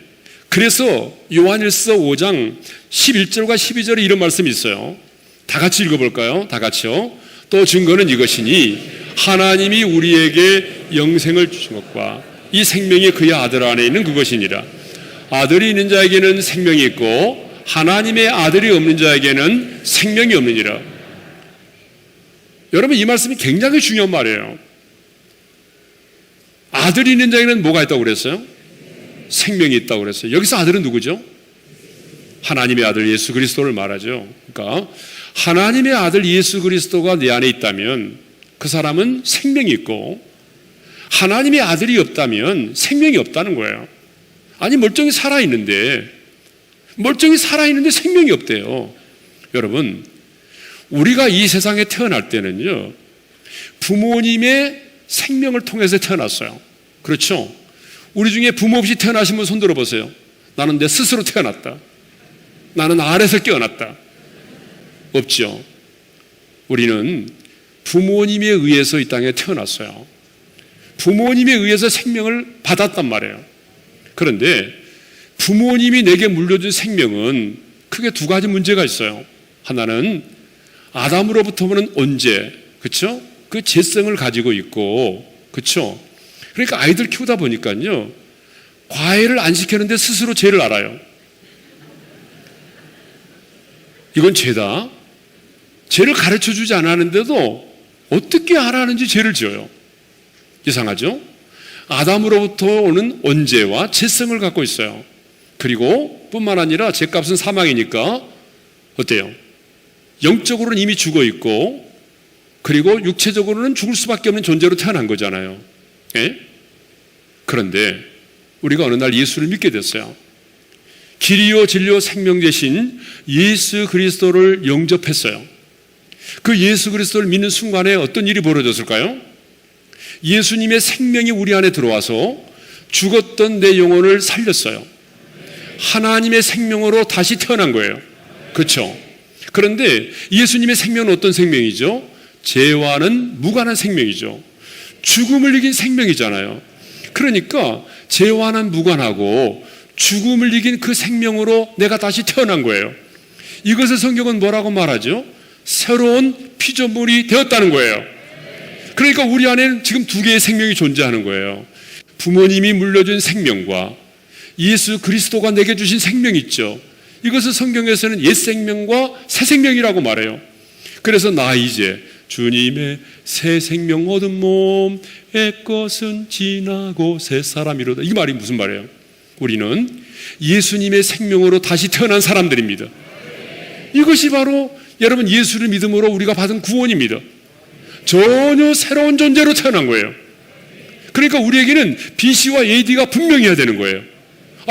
그래서 요한일서 5장 11절과 12절에 이런 말씀이 있어요. 다 같이 읽어볼까요? 다 같이요. 또 증거는 이것이니 하나님이 우리에게 영생을 주신 것과 이 생명이 그의 아들 안에 있는 그것이니라. 아들이 있는 자에게는 생명이 있고 하나님의 아들이 없는 자에게는 생명이 없느니라. 여러분, 이 말씀이 굉장히 중요한 말이에요. 아들이 있는 자에게는 뭐가 있다고 그랬어요? 생명이 있다고 그랬어요. 여기서 아들은 누구죠? 하나님의 아들 예수 그리스도를 말하죠. 그러니까 하나님의 아들 예수 그리스도가 내 안에 있다면 그 사람은 생명이 있고, 하나님의 아들이 없다면 생명이 없다는 거예요. 아니, 멀쩡히 살아있는데 생명이 없대요. 여러분, 우리가 이 세상에 태어날 때는요, 부모님의 생명을 통해서 태어났어요. 그렇죠? 우리 중에 부모 없이 태어나신 분 손 들어보세요. 나는 내 스스로 태어났다. 나는 알에서 깨어났다. 없죠. 우리는 부모님에 의해서 이 땅에 태어났어요. 부모님에 의해서 생명을 받았단 말이에요. 그런데 부모님이 내게 물려준 생명은 크게 두 가지 문제가 있어요. 하나는 아담으로부터 오는 언제, 그렇죠? 그 죄성을 가지고 있고, 그렇죠? 그러니까 아이들 키우다 보니까요, 과외를 안 시켰는데 스스로 죄를 알아요. 이건 죄다. 죄를 가르쳐주지 않았는데도 어떻게 알아하는지 죄를 지어요. 이상하죠? 아담으로부터 오는 언제와 죄성을 갖고 있어요. 그리고 뿐만 아니라 죄값은 사망이니까 어때요? 영적으로는 이미 죽어 있고, 그리고 육체적으로는 죽을 수밖에 없는 존재로 태어난 거잖아요. 예? 그런데 우리가 어느 날 예수를 믿게 됐어요. 길이요 진리요 생명 되신 예수 그리스도를 영접했어요. 그 예수 그리스도를 믿는 순간에 어떤 일이 벌어졌을까요? 예수님의 생명이 우리 안에 들어와서 죽었던 내 영혼을 살렸어요. 하나님의 생명으로 다시 태어난 거예요. 그렇죠? 그런데 예수님의 생명은 어떤 생명이죠? 죄와는 무관한 생명이죠. 죽음을 이긴 생명이잖아요. 그러니까 죄와는 무관하고 죽음을 이긴 그 생명으로 내가 다시 태어난 거예요. 이것을 성경은 뭐라고 말하죠? 새로운 피조물이 되었다는 거예요. 그러니까 우리 안에는 지금 두 개의 생명이 존재하는 거예요. 부모님이 물려준 생명과 예수 그리스도가 내게 주신 생명이 있죠. 이것을 성경에서는 옛 생명과 새 생명이라고 말해요. 그래서 나 이제 주님의 새 생명 얻은 몸 옛것은 지나고 새 사람이로다. 이 말이 무슨 말이에요? 우리는 예수님의 생명으로 다시 태어난 사람들입니다. 이것이 바로 여러분 예수를 믿음으로 우리가 받은 구원입니다. 전혀 새로운 존재로 태어난 거예요. 그러니까 우리에게는 BC와 AD가 분명해야 되는 거예요.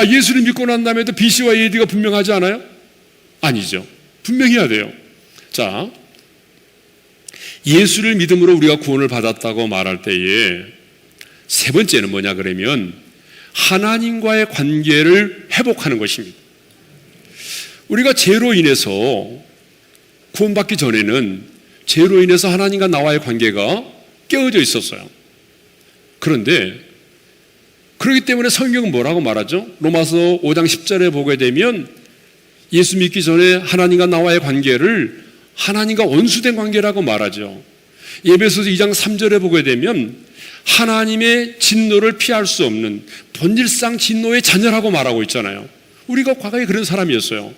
예수를 믿고 난 다음에도 BC와 AD가 분명하지 않아요? 아니죠. 분명해야 돼요. 자, 예수를 믿음으로 우리가 구원을 받았다고 말할 때에 세 번째는 뭐냐 그러면 하나님과의 관계를 회복하는 것입니다. 우리가 죄로 인해서 구원받기 전에는 죄로 인해서 하나님과 나와의 관계가 깨어져 있었어요. 그런데 그렇기 때문에 성경은 뭐라고 말하죠? 로마서 5장 10절에 보게 되면 예수 믿기 전에 하나님과 나와의 관계를 하나님과 원수된 관계라고 말하죠. 에베소서 2장 3절에 보게 되면 하나님의 진노를 피할 수 없는 본질상 진노의 자녀라고 말하고 있잖아요. 우리가 과거에 그런 사람이었어요.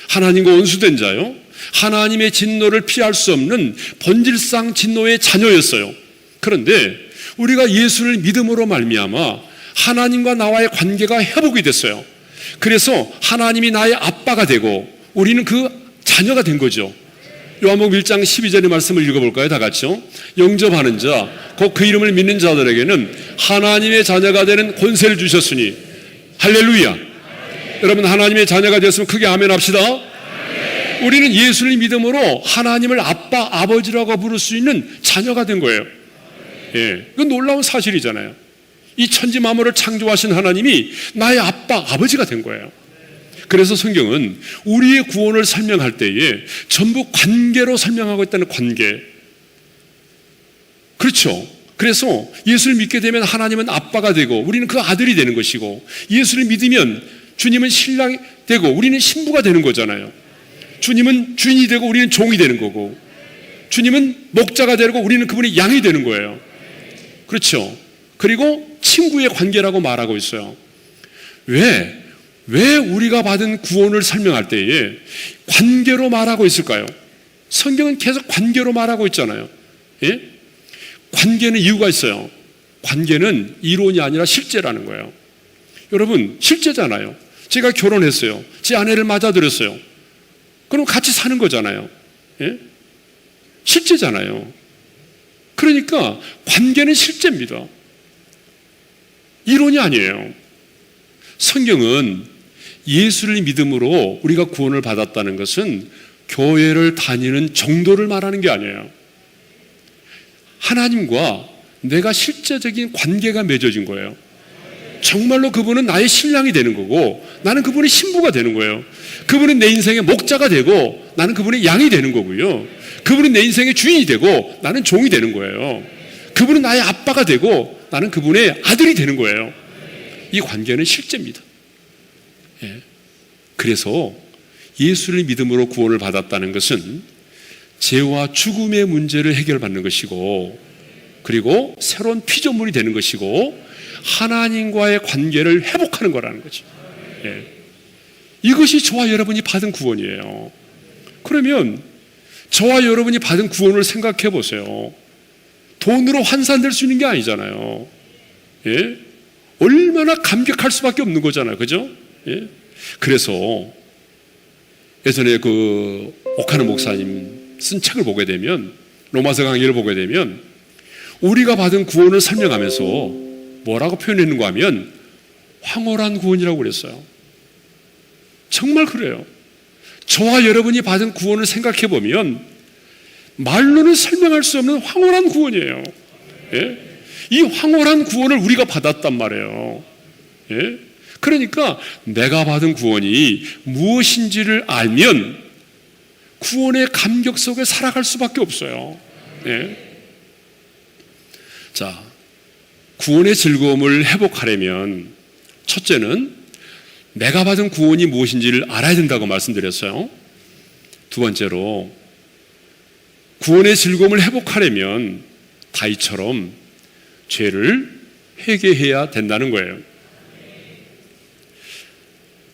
하나님과 원수된 자요. 하나님의 진노를 피할 수 없는 본질상 진노의 자녀였어요. 그런데 우리가 예수를 믿음으로 말미암아 하나님과 나와의 관계가 회복이 됐어요. 그래서 하나님이 나의 아빠가 되고 우리는 그 자녀가 된 거죠. 요한복음 1장 12절의 말씀을 읽어볼까요? 다 같이요. 영접하는 자, 곧 그 이름을 믿는 자들에게는 하나님의 자녀가 되는 권세를 주셨으니 할렐루야. 여러분 하나님의 자녀가 되었으면 크게 아멘 합시다. 우리는 예수를 믿음으로 하나님을 아빠, 아버지라고 부를 수 있는 자녀가 된 거예요. 예, 이건 놀라운 사실이잖아요. 이 천지 만물을 창조하신 하나님이 나의 아빠, 아버지가 된 거예요. 그래서 성경은 우리의 구원을 설명할 때에 전부 관계로 설명하고 있다는 관계. 그렇죠. 그래서 예수를 믿게 되면 하나님은 아빠가 되고 우리는 그 아들이 되는 것이고, 예수를 믿으면 주님은 신랑이 되고 우리는 신부가 되는 거잖아요. 주님은 주인이 되고 우리는 종이 되는 거고, 주님은 목자가 되고 우리는 그분의 양이 되는 거예요. 그렇죠. 그리고 친구의 관계라고 말하고 있어요. 왜 우리가 받은 구원을 설명할 때에 관계로 말하고 있을까요? 성경은 계속 관계로 말하고 있잖아요. 예? 관계는 이유가 있어요. 관계는 이론이 아니라 실제라는 거예요. 여러분 실제잖아요. 제가 결혼했어요. 제 아내를 맞아들였어요. 그럼 같이 사는 거잖아요. 예? 실제잖아요. 그러니까 관계는 실제입니다. 이론이 아니에요. 성경은 예수를 믿음으로 우리가 구원을 받았다는 것은 교회를 다니는 정도를 말하는 게 아니에요. 하나님과 내가 실제적인 관계가 맺어진 거예요. 정말로 그분은 나의 신랑이 되는 거고 나는 그분의 신부가 되는 거예요. 그분은 내 인생의 목자가 되고 나는 그분의 양이 되는 거고요. 그분은 내 인생의 주인이 되고 나는 종이 되는 거예요. 그분은 나의 아빠가 되고 나는 그분의 아들이 되는 거예요. 이 관계는 실제입니다. 예. 그래서 예수를 믿음으로 구원을 받았다는 것은 죄와 죽음의 문제를 해결받는 것이고, 그리고 새로운 피조물이 되는 것이고, 하나님과의 관계를 회복하는 거라는 거죠. 예. 이것이 저와 여러분이 받은 구원이에요. 그러면 저와 여러분이 받은 구원을 생각해 보세요. 돈으로 환산될 수 있는 게 아니잖아요. 예? 얼마나 감격할 수밖에 없는 거잖아요. 그죠? 예? 그래서 예전에 그 오카노 목사님 쓴 책을 보게 되면, 로마서 강의를 보게 되면 우리가 받은 구원을 설명하면서 뭐라고 표현했는가 하면 황홀한 구원이라고 그랬어요. 정말 그래요. 저와 여러분이 받은 구원을 생각해 보면 말로는 설명할 수 없는 황홀한 구원이에요. 예? 이 황홀한 구원을 우리가 받았단 말이에요. 예? 그러니까 내가 받은 구원이 무엇인지를 알면 구원의 감격 속에 살아갈 수밖에 없어요. 예? 자, 구원의 즐거움을 회복하려면 첫째는 내가 받은 구원이 무엇인지를 알아야 된다고 말씀드렸어요. 두 번째로 구원의 즐거움을 회복하려면 다윗처럼 죄를 회개해야 된다는 거예요.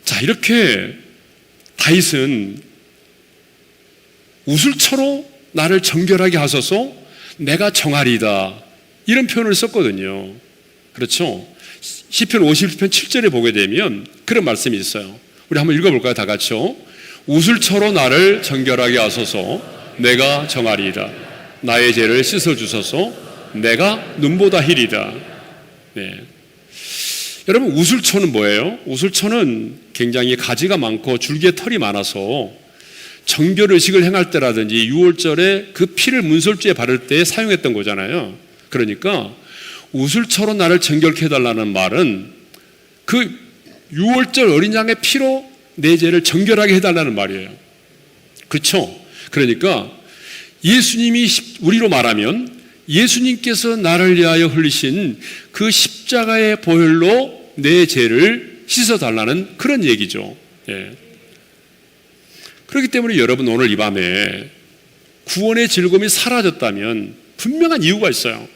자, 이렇게 다윗은 우슬초로 나를 정결하게 하소서 내가 정하리이다, 이런 표현을 썼거든요. 그렇죠? 시편 51편 7절에 보게 되면 그런 말씀이 있어요. 우리 한번 읽어볼까요? 다 같이요. 우슬초로 나를 정결하게 하소서 내가 정하리이다. 나의 죄를 씻어주소서 내가 눈보다 희리다. 네. 여러분, 우슬초는 뭐예요? 우슬초는 굉장히 가지가 많고 줄기에 털이 많아서 정결의식을 행할 때라든지 유월절에 그 피를 문설주에 바를 때 사용했던 거잖아요. 그러니까 우슬초로 나를 정결케 해달라는 말은 그 유월절 어린 양의 피로 내 죄를 정결하게 해달라는 말이에요. 그렇죠? 그러니까 예수님이, 우리로 말하면 예수님께서 나를 위하여 흘리신 그 십자가의 보혈로 내 죄를 씻어달라는 그런 얘기죠. 예. 그렇기 때문에 여러분, 오늘 이 밤에 구원의 즐거움이 사라졌다면 분명한 이유가 있어요.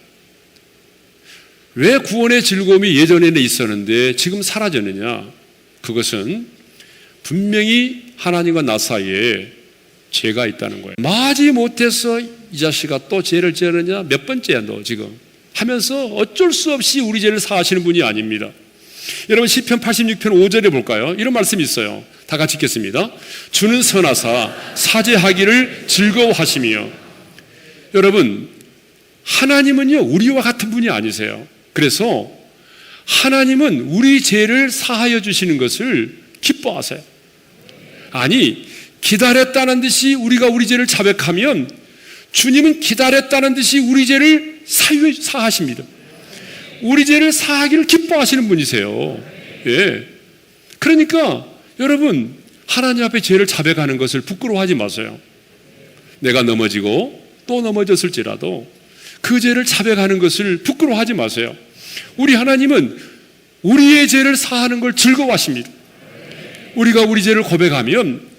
왜 구원의 즐거움이 예전에는 있었는데 지금 사라졌느냐? 그것은 분명히 하나님과 나 사이에 죄가 있다는 거예요. 마지 못해서 이 자식아 또 죄를 지었느냐? 몇 번째야 너 지금? 하면서 어쩔 수 없이 우리 죄를 사하시는 분이 아닙니다. 여러분, 시편 86편 5절에 볼까요? 이런 말씀이 있어요. 다 같이 읽겠습니다. 주는 선하사 사죄하기를 즐거워하시며. 여러분, 하나님은요 우리와 같은 분이 아니세요. 그래서 하나님은 우리 죄를 사하여 주시는 것을 기뻐하세요. 아니, 기다렸다는 듯이 우리가 우리 죄를 자백하면 주님은 기다렸다는 듯이 우리 죄를 사하십니다. 우리 죄를 사하기를 기뻐하시는 분이세요. 예. 그러니까 여러분, 하나님 앞에 죄를 자백하는 것을 부끄러워하지 마세요. 내가 넘어지고 또 넘어졌을지라도 그 죄를 자백하는 것을 부끄러워하지 마세요. 우리 하나님은 우리의 죄를 사하는 걸 즐거워하십니다. 우리가 우리 죄를 고백하면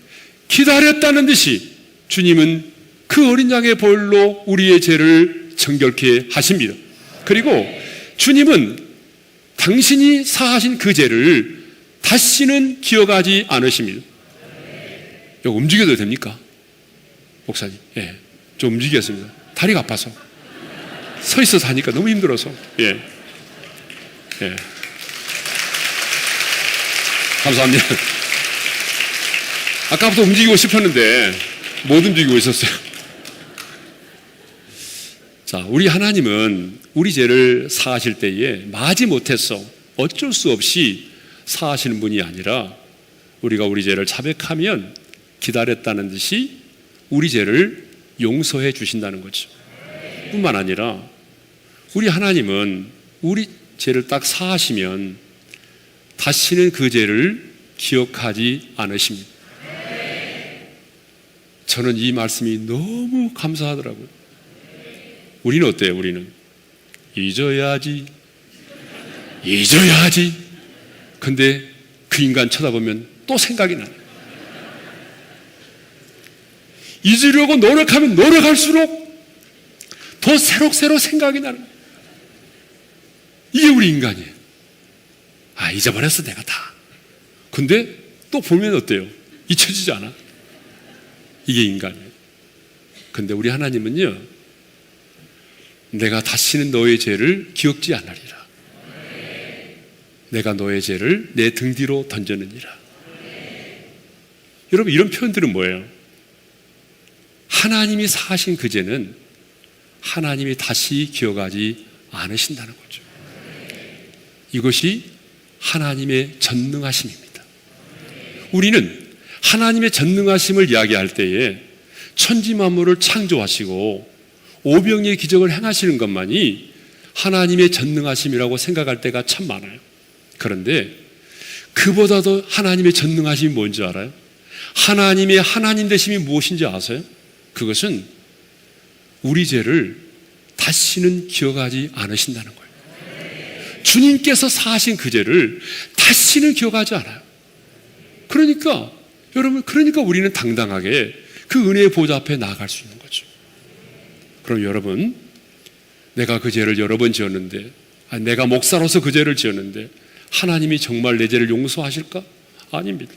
기다렸다는 듯이 주님은 그 어린 양의 보혈로 우리의 죄를 정결케 하십니다. 그리고 주님은 당신이 사하신 그 죄를 다시는 기억하지 않으십니다. 이거 움직여도 됩니까? 목사님, 예, 좀 움직이겠습니다. 다리가 아파서 서 있어서 하니까 너무 힘들어서. 예, 예, 감사합니다. 아까부터 움직이고 싶었는데 못 움직이고 있었어요. 자, 우리 하나님은 우리 죄를 사하실 때에 마지 못해서 어쩔 수 없이 사하시는 분이 아니라 우리가 우리 죄를 자백하면 기다렸다는 듯이 우리 죄를 용서해 주신다는 거죠. 뿐만 아니라 우리 하나님은 우리 죄를 딱 사하시면 다시는 그 죄를 기억하지 않으십니다. 저는 이 말씀이 너무 감사하더라고요. 우리는 어때요? 우리는 잊어야지. 근데 그 인간 쳐다보면 또 생각이 나요. 잊으려고 노력하면 노력할수록 더 새록새록 생각이 나는 거예요. 이게 우리 인간이에요. 아, 잊어버렸어 내가 다. 근데 또 보면 어때요? 잊혀지지 않아. 이게 인간이에요. 근데 우리 하나님은요, 내가 다시는 너의 죄를 기억지 않으리라. 내가 너의 죄를 내 등 뒤로 던졌느니라. 여러분, 이런 표현들은 뭐예요? 하나님이 사하신 그 죄는 하나님이 다시 기억하지 않으신다는 거죠. 이것이 하나님의 전능하심입니다. 우리는 하나님의 전능하심을 이야기할 때에 천지 만물을 창조하시고 오병이의 기적을 행하시는 것만이 하나님의 전능하심이라고 생각할 때가 참 많아요. 그런데 그보다도 하나님의 전능하심이 뭔지 알아요? 하나님의 하나님 되심이 무엇인지 아세요? 그것은 우리 죄를 다시는 기억하지 않으신다는 거예요. 주님께서 사하신 그 죄를 다시는 기억하지 않아요. 그러니까 여러분, 그러니까 우리는 당당하게 그 은혜의 보좌 앞에 나아갈 수 있는 거죠. 그럼 여러분, 내가 그 죄를 여러 번 지었는데, 내가 목사로서 그 죄를 지었는데 하나님이 정말 내 죄를 용서하실까? 아닙니다.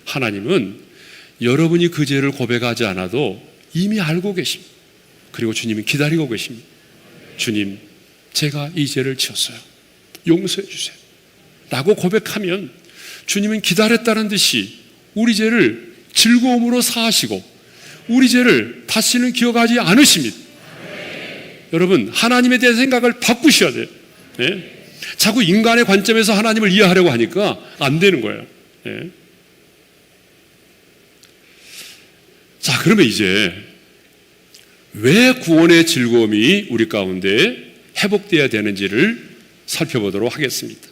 하나님은 여러분이 그 죄를 고백하지 않아도 이미 알고 계십니다. 그리고 주님은 기다리고 계십니다. 주님, 제가 이 죄를 지었어요. 용서해 주세요. 라고 고백하면 주님은 기다렸다는 듯이 우리 죄를 즐거움으로 사하시고 우리 죄를 다시는 기억하지 않으십니다. 여러분, 하나님에 대한 생각을 바꾸셔야 돼요. 네? 자꾸 인간의 관점에서 하나님을 이해하려고 하니까 안 되는 거예요. 네? 자, 그러면 이제 왜 구원의 즐거움이 우리 가운데 회복되어야 되는지를 살펴보도록 하겠습니다.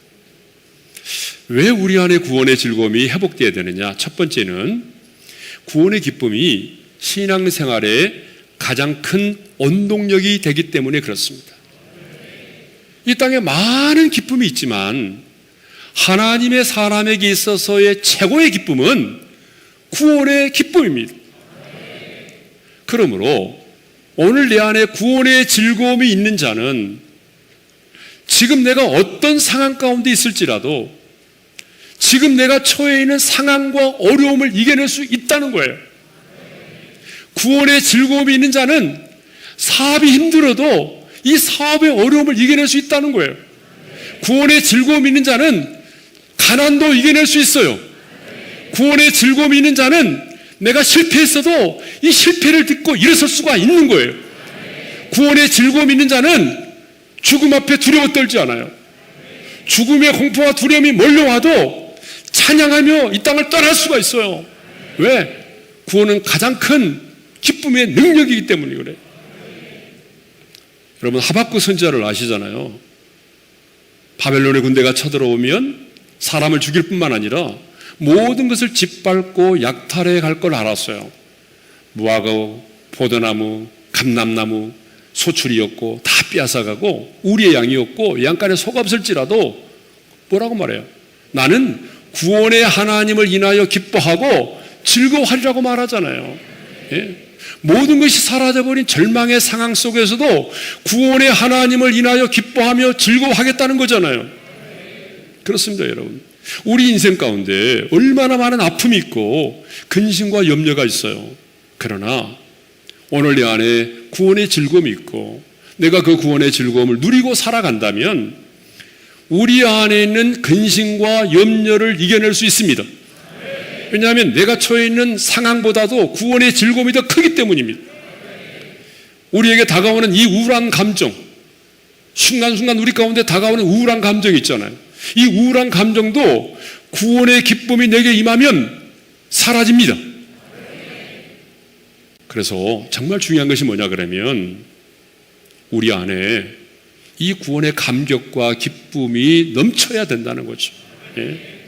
왜 우리 안에 구원의 즐거움이 회복되어야 되느냐? 첫 번째는 구원의 기쁨이 신앙생활의 가장 큰 원동력이 되기 때문에 그렇습니다. 이 땅에 많은 기쁨이 있지만 하나님의 사람에게 있어서의 최고의 기쁨은 구원의 기쁨입니다. 그러므로 오늘 내 안에 구원의 즐거움이 있는 자는 지금 내가 어떤 상황 가운데 있을지라도 지금 내가 처해 있는 상황과 어려움을 이겨낼 수 있다는 거예요. 구원의 즐거움이 있는 자는 사업이 힘들어도 이 사업의 어려움을 이겨낼 수 있다는 거예요. 구원의 즐거움이 있는 자는 가난도 이겨낼 수 있어요. 구원의 즐거움이 있는 자는 내가 실패했어도 이 실패를 딛고 일어설 수가 있는 거예요. 구원의 즐거움이 있는 자는 죽음 앞에 두려워 떨지 않아요. 죽음의 공포와 두려움이 몰려와도 찬양하며 이 땅을 떠날 수가 있어요. 왜? 구원은 가장 큰 기쁨의 능력이기 때문에 그래요. 여러분, 하박국 선지자를 아시잖아요. 바벨론의 군대가 쳐들어오면 사람을 죽일 뿐만 아니라 모든 것을 짓밟고 약탈해 갈 걸 알았어요. 무화과, 포도나무, 감람나무, 소출이었고 다 빼앗아가고 우리의 양이었고 양간에 소가 없을지라도 뭐라고 말해요? 나는 구원의 하나님을 인하여 기뻐하고 즐거워하리라고 말하잖아요. 예? 모든 것이 사라져버린 절망의 상황 속에서도 구원의 하나님을 인하여 기뻐하며 즐거워하겠다는 거잖아요. 그렇습니다, 여러분. 우리 인생 가운데 얼마나 많은 아픔이 있고 근심과 염려가 있어요. 그러나 오늘 내 안에 구원의 즐거움이 있고 내가 그 구원의 즐거움을 누리고 살아간다면 우리 안에 있는 근심과 염려를 이겨낼 수 있습니다. 왜냐하면 내가 처해 있는 상황보다도 구원의 즐거움이 더 크기 때문입니다. 우리에게 다가오는 이 우울한 감정, 순간순간 우리 가운데 다가오는 우울한 감정이 있잖아요. 이 우울한 감정도 구원의 기쁨이 내게 임하면 사라집니다. 그래서 정말 중요한 것이 뭐냐 그러면 우리 안에 이 구원의 감격과 기쁨이 넘쳐야 된다는 거죠. 예?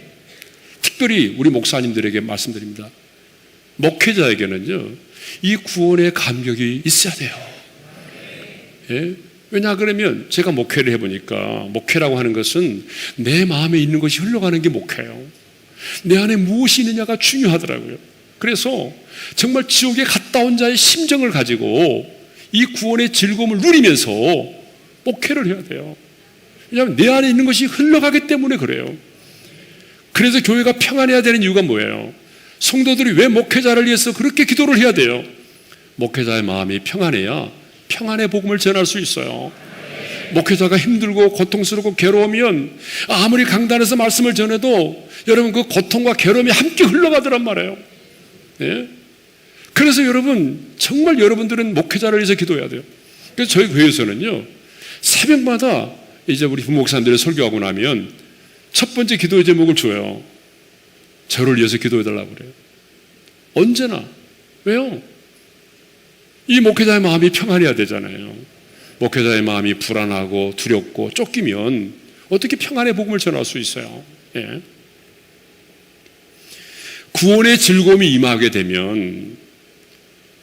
특별히 우리 목사님들에게 말씀드립니다. 목회자에게는요, 이 구원의 감격이 있어야 돼요. 예? 왜냐 그러면 제가 목회를 해보니까 목회라고 하는 것은 내 마음에 있는 것이 흘러가는 게 목회예요. 내 안에 무엇이 있느냐가 중요하더라고요. 그래서 정말 지옥에 갔다 온 자의 심정을 가지고 이 구원의 즐거움을 누리면서 목회를 해야 돼요. 왜냐하면 내 안에 있는 것이 흘러가기 때문에 그래요. 그래서 교회가 평안해야 되는 이유가 뭐예요? 성도들이 왜 목회자를 위해서 그렇게 기도를 해야 돼요? 목회자의 마음이 평안해야 평안의 복음을 전할 수 있어요. 목회자가 힘들고 고통스럽고 괴로우면 아무리 강단에서 말씀을 전해도 여러분 그 고통과 괴로움이 함께 흘러가더란 말이에요. 예? 그래서 여러분 정말 여러분들은 목회자를 위해서 기도해야 돼요. 그래서 저희 교회에서는요 새벽마다 이제 우리 부목사님들이 설교하고 나면 첫 번째 기도의 제목을 줘요. 저를 위해서 기도해달라고 그래요. 언제나. 왜요? 이 목회자의 마음이 평안해야 되잖아요. 목회자의 마음이 불안하고 두렵고 쫓기면 어떻게 평안의 복음을 전할 수 있어요? 예. 구원의 즐거움이 임하게 되면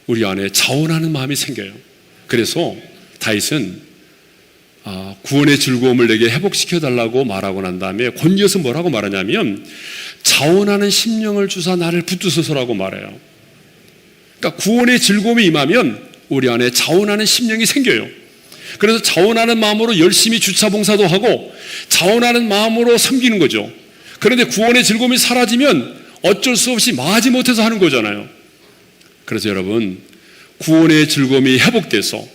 우리 안에 자원하는 마음이 생겨요. 그래서 다윗은 구원의 즐거움을 내게 회복시켜달라고 말하고 난 다음에 곧이어서 뭐라고 말하냐면 자원하는 심령을 주사 나를 붙드소서라고 말해요. 그러니까 구원의 즐거움이 임하면 우리 안에 자원하는 심령이 생겨요. 그래서 자원하는 마음으로 열심히 주차 봉사도 하고 자원하는 마음으로 섬기는 거죠. 그런데 구원의 즐거움이 사라지면 어쩔 수 없이 마지못해서 하는 거잖아요. 그래서 여러분, 구원의 즐거움이 회복돼서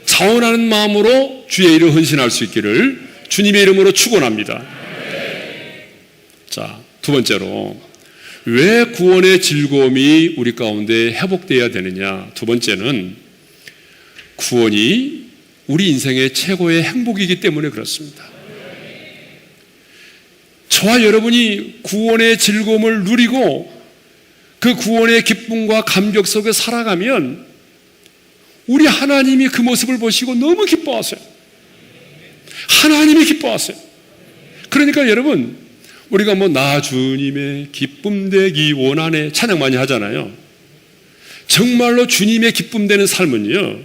자원하는 마음으로 주의 일을 헌신할 수 있기를 주님의 이름으로 축원합니다. 자, 두 번째로 왜 구원의 즐거움이 우리 가운데 회복되어야 되느냐? 두 번째는 구원이 우리 인생의 최고의 행복이기 때문에 그렇습니다. 저와 여러분이 구원의 즐거움을 누리고 그 구원의 기쁨과 감격 속에 살아가면 우리 하나님이 그 모습을 보시고 너무 기뻐하세요. 하나님이 기뻐하세요. 그러니까 여러분, 우리가 나 주님의 기쁨 되기 원하네 찬양 많이 하잖아요. 정말로 주님의 기쁨 되는 삶은요,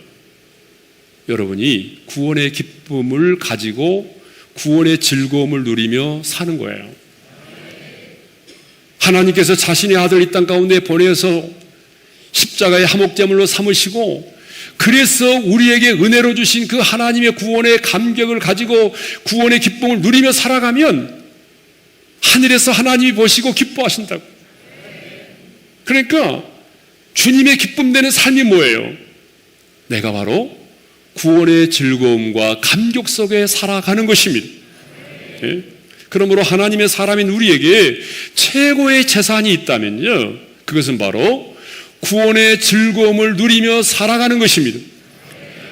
여러분이 구원의 기쁨을 가지고 구원의 즐거움을 누리며 사는 거예요. 하나님께서 자신의 아들 이 땅 가운데 보내서 십자가의 화목제물로 삼으시고 그래서 우리에게 은혜로 주신 그 하나님의 구원의 감격을 가지고 구원의 기쁨을 누리며 살아가면 하늘에서 하나님이 보시고 기뻐하신다고. 그러니까 주님의 기쁨 되는 삶이 뭐예요? 내가 바로 구원의 즐거움과 감격 속에 살아가는 것입니다. 예? 그러므로 하나님의 사람인 우리에게 최고의 재산이 있다면요, 그것은 바로 구원의 즐거움을 누리며 살아가는 것입니다.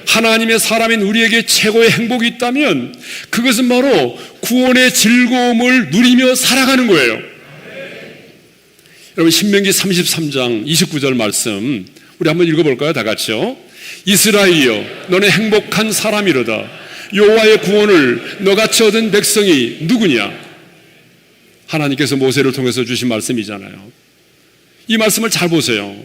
하나님의 사람인 우리에게 최고의 행복이 있다면 그것은 바로 구원의 즐거움을 누리며 살아가는 거예요. 여러분, 신명기 33장 29절 말씀 우리 한번 읽어볼까요? 다 같이요. 이스라엘이여, 너는 행복한 사람이로다. 여호와의 구원을 너같이 얻은 백성이 누구냐? 하나님께서 모세를 통해서 주신 말씀이잖아요. 이 말씀을 잘 보세요.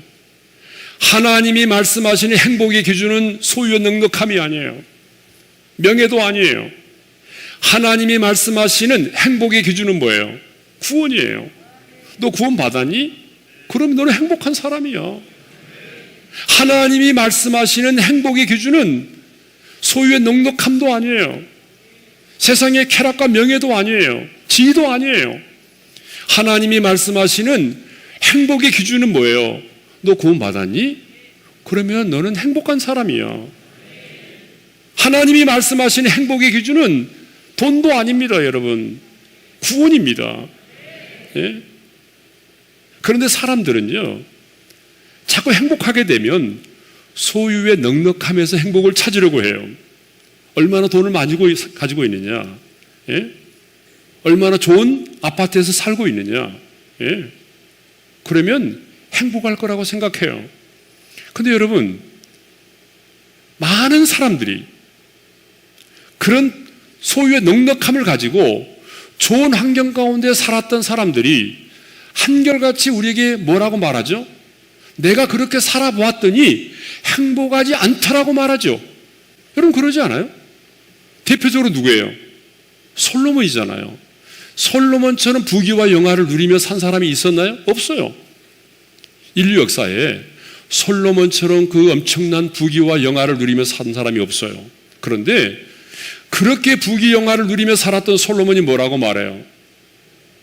하나님이 말씀하시는 행복의 기준은 소유의 넉넉함이 아니에요. 명예도 아니에요. 하나님이 말씀하시는 행복의 기준은 뭐예요? 구원이에요. 너 구원 받았니? 그럼 너는 행복한 사람이야. 하나님이 말씀하시는 행복의 기준은 소유의 넉넉함도 아니에요. 세상의 쾌락과 명예도 아니에요. 지위도 아니에요. 하나님이 말씀하시는 행복의 기준은 뭐예요? 너 구원 받았니? 그러면 너는 행복한 사람이야. 하나님이 말씀하시는 행복의 기준은 돈도 아닙니다, 여러분. 구원입니다. 예? 그런데 사람들은요, 자꾸 행복하게 되면 소유의 넉넉함에서 행복을 찾으려고 해요. 얼마나 돈을 많이 가지고 있느냐, 예? 얼마나 좋은 아파트에서 살고 있느냐, 예? 그러면 행복할 거라고 생각해요. 근데 여러분, 많은 사람들이 그런 소유의 넉넉함을 가지고 좋은 환경 가운데 살았던 사람들이 한결같이 우리에게 뭐라고 말하죠? 내가 그렇게 살아보았더니 행복하지 않더라고 말하죠. 여러분, 그러지 않아요? 대표적으로 누구예요? 솔로몬이잖아요. 솔로몬처럼 부귀와 영화를 누리며 산 사람이 있었나요? 없어요. 인류 역사에 솔로몬처럼 그 엄청난 부귀와 영화를 누리며 산 사람이 없어요. 그런데 그렇게 부귀 영화를 누리며 살았던 솔로몬이 뭐라고 말해요?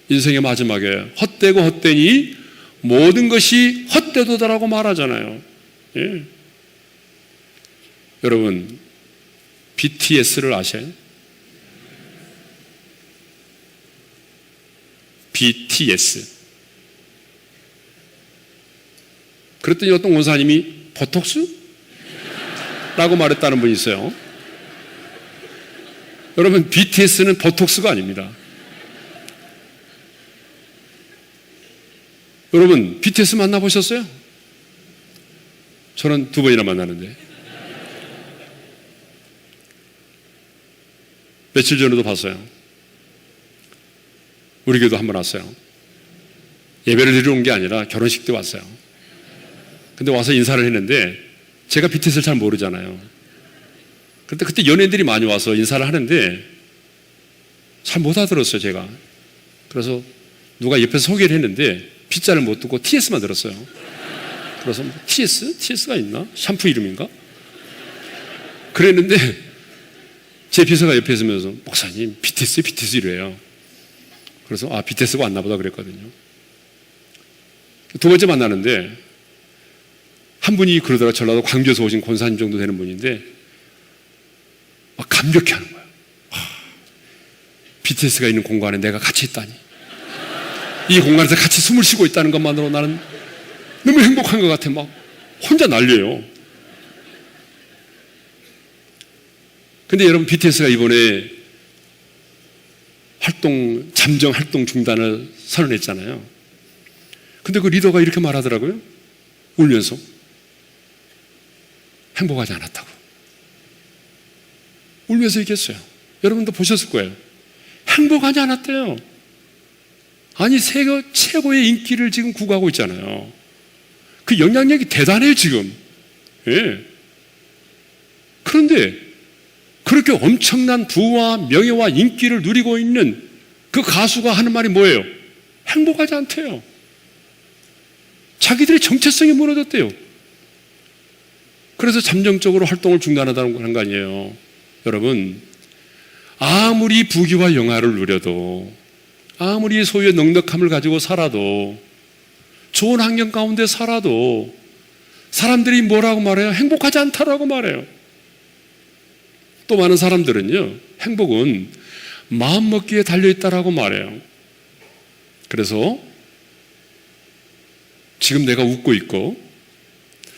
인생의 마지막에 헛되고 헛되니 모든 것이 헛되도다라고 말하잖아요. 예. 여러분, BTS를 아세요? BTS. 그랬더니 어떤 원사님이 보톡스? 라고 말했다는 분이 있어요. 여러분, BTS는 보톡스가 아닙니다. 여러분, BTS 만나보셨어요? 저는 2번이나 만나는데. 며칠 전에도 봤어요. 우리 교회도 한번 왔어요. 예배를 드리러 온 게 아니라 결혼식 때 왔어요. 근데 와서 인사를 했는데 제가 BTS를 잘 모르잖아요. 그런데 그때 연예인들이 많이 와서 인사를 하는데 잘 못 알아들었어요, 제가. 그래서 누가 옆에서 소개를 했는데 B자를 못 듣고 TS만 들었어요. 그래서 TS? TS가 있나? 샴푸 이름인가? 그랬는데 제 비서가 옆에 있으면서 목사님 BTS 이래요. 그래서 BTS가 왔나 보다 그랬거든요. 두 번째 만나는데 한 분이 그러더라. 전라도 광주에서 오신 권사님 정도 되는 분인데 막 감격해하는 거예요. BTS가 있는 공간에 내가 같이 있다니. 이 공간에서 같이 숨을 쉬고 있다는 것만으로 나는 너무 행복한 것 같아. 막 혼자 난리예요. 근데 여러분, BTS가 이번에 잠정 활동 중단을 선언했잖아요. 근데 그 리더가 이렇게 말하더라고요. 울면서 행복하지 않았다고. 울면서 얘기했어요. 여러분도 보셨을 거예요. 행복하지 않았대요. 아니, 세계 최고의 인기를 지금 구가하고 있잖아요. 그 영향력이 대단해요, 지금. 예. 그런데 그렇게 엄청난 부와 명예와 인기를 누리고 있는 그 가수가 하는 말이 뭐예요? 행복하지 않대요. 자기들의 정체성이 무너졌대요. 그래서 잠정적으로 활동을 중단하다는 거 아니에요. 여러분, 아무리 부귀와 영화를 누려도, 아무리 소유의 넉넉함을 가지고 살아도, 좋은 환경 가운데 살아도 사람들이 뭐라고 말해요? 행복하지 않다라고 말해요. 또 많은 사람들은요, 행복은 마음먹기에 달려있다라고 말해요. 그래서 지금 내가 웃고 있고,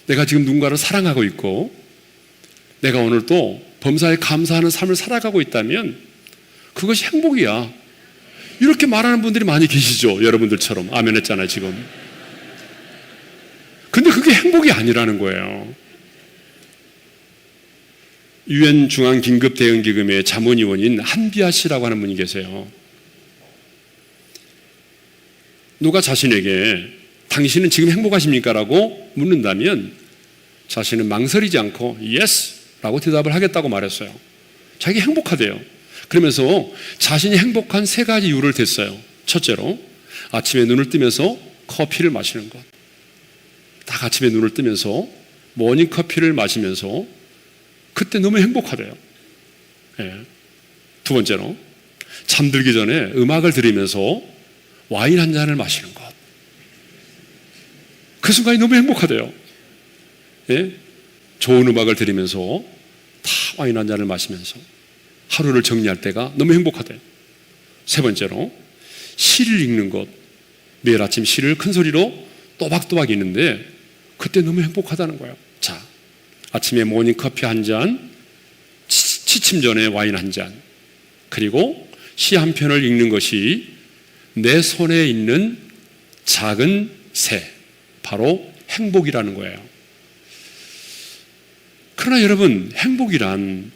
내가 지금 누군가를 사랑하고 있고, 내가 오늘 또 범사에 감사하는 삶을 살아가고 있다면 그것이 행복이야. 이렇게 말하는 분들이 많이 계시죠. 여러분들처럼. 아멘 했잖아요, 지금. 근데 그게 행복이 아니라는 거예요. UN 중앙긴급대응기금의 자문위원인 한비아 씨라고 하는 분이 계세요. 누가 자신에게 당신은 지금 행복하십니까? 라고 묻는다면 자신은 망설이지 않고 yes! 라고 대답을 하겠다고 말했어요. 자기 행복하대요. 그러면서 자신이 행복한 3가지 이유를 댔어요. 첫째로, 아침에 눈을 뜨면서 커피를 마시는 것. 딱 아침에 눈을 뜨면서 모닝커피를 마시면서 그때 너무 행복하대요. 예. 두 번째로, 잠들기 전에 음악을 들으면서 와인 한 잔을 마시는 것. 그 순간이 너무 행복하대요. 예? 좋은 음악을 들으면서 다 와인 한 잔을 마시면서 하루를 정리할 때가 너무 행복하대요. 세 번째로, 시를 읽는 것. 매일 아침 시를 큰 소리로 또박또박 읽는데 그때 너무 행복하다는 거예요. 자, 아침에 모닝커피 한 잔, 취침 전에 와인 한 잔, 그리고 시 한 편을 읽는 것이 내 손에 있는 작은 새, 바로 행복이라는 거예요. 그러나 여러분, 행복이란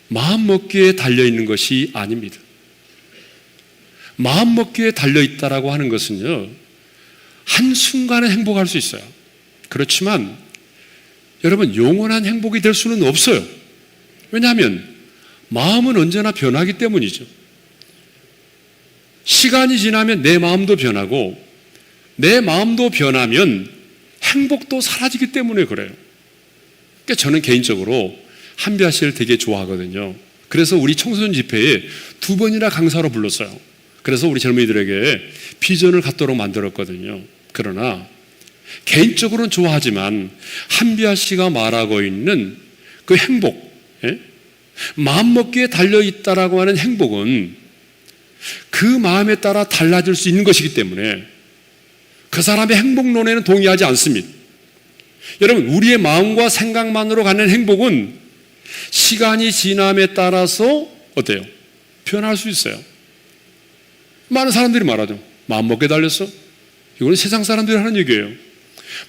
마음먹기에 달려있는 것이 아닙니다. 마음먹기에 달려있다라고 하는 것은요, 한순간에 행복할 수 있어요. 그렇지만 여러분, 영원한 행복이 될 수는 없어요. 왜냐하면 마음은 언제나 변하기 때문이죠. 시간이 지나면 내 마음도 변하고, 내 마음도 변하면 행복도 사라지기 때문에 그래요. 그러니까 저는 개인적으로 한비아 씨를 되게 좋아하거든요. 그래서 우리 청소년 집회에 2번이나 강사로 불렀어요. 그래서 우리 젊은이들에게 비전을 갖도록 만들었거든요. 그러나 개인적으로는 좋아하지만 한비아 씨가 말하고 있는 그 행복, 예? 마음먹기에 달려있다라고 하는 행복은 그 마음에 따라 달라질 수 있는 것이기 때문에 그 사람의 행복론에는 동의하지 않습니다. 여러분, 우리의 마음과 생각만으로 가는 행복은 시간이 지남에 따라서 어때요? 변할 수 있어요. 많은 사람들이 말하죠. 마음먹기에 달렸어? 이거는 세상 사람들이 하는 얘기예요.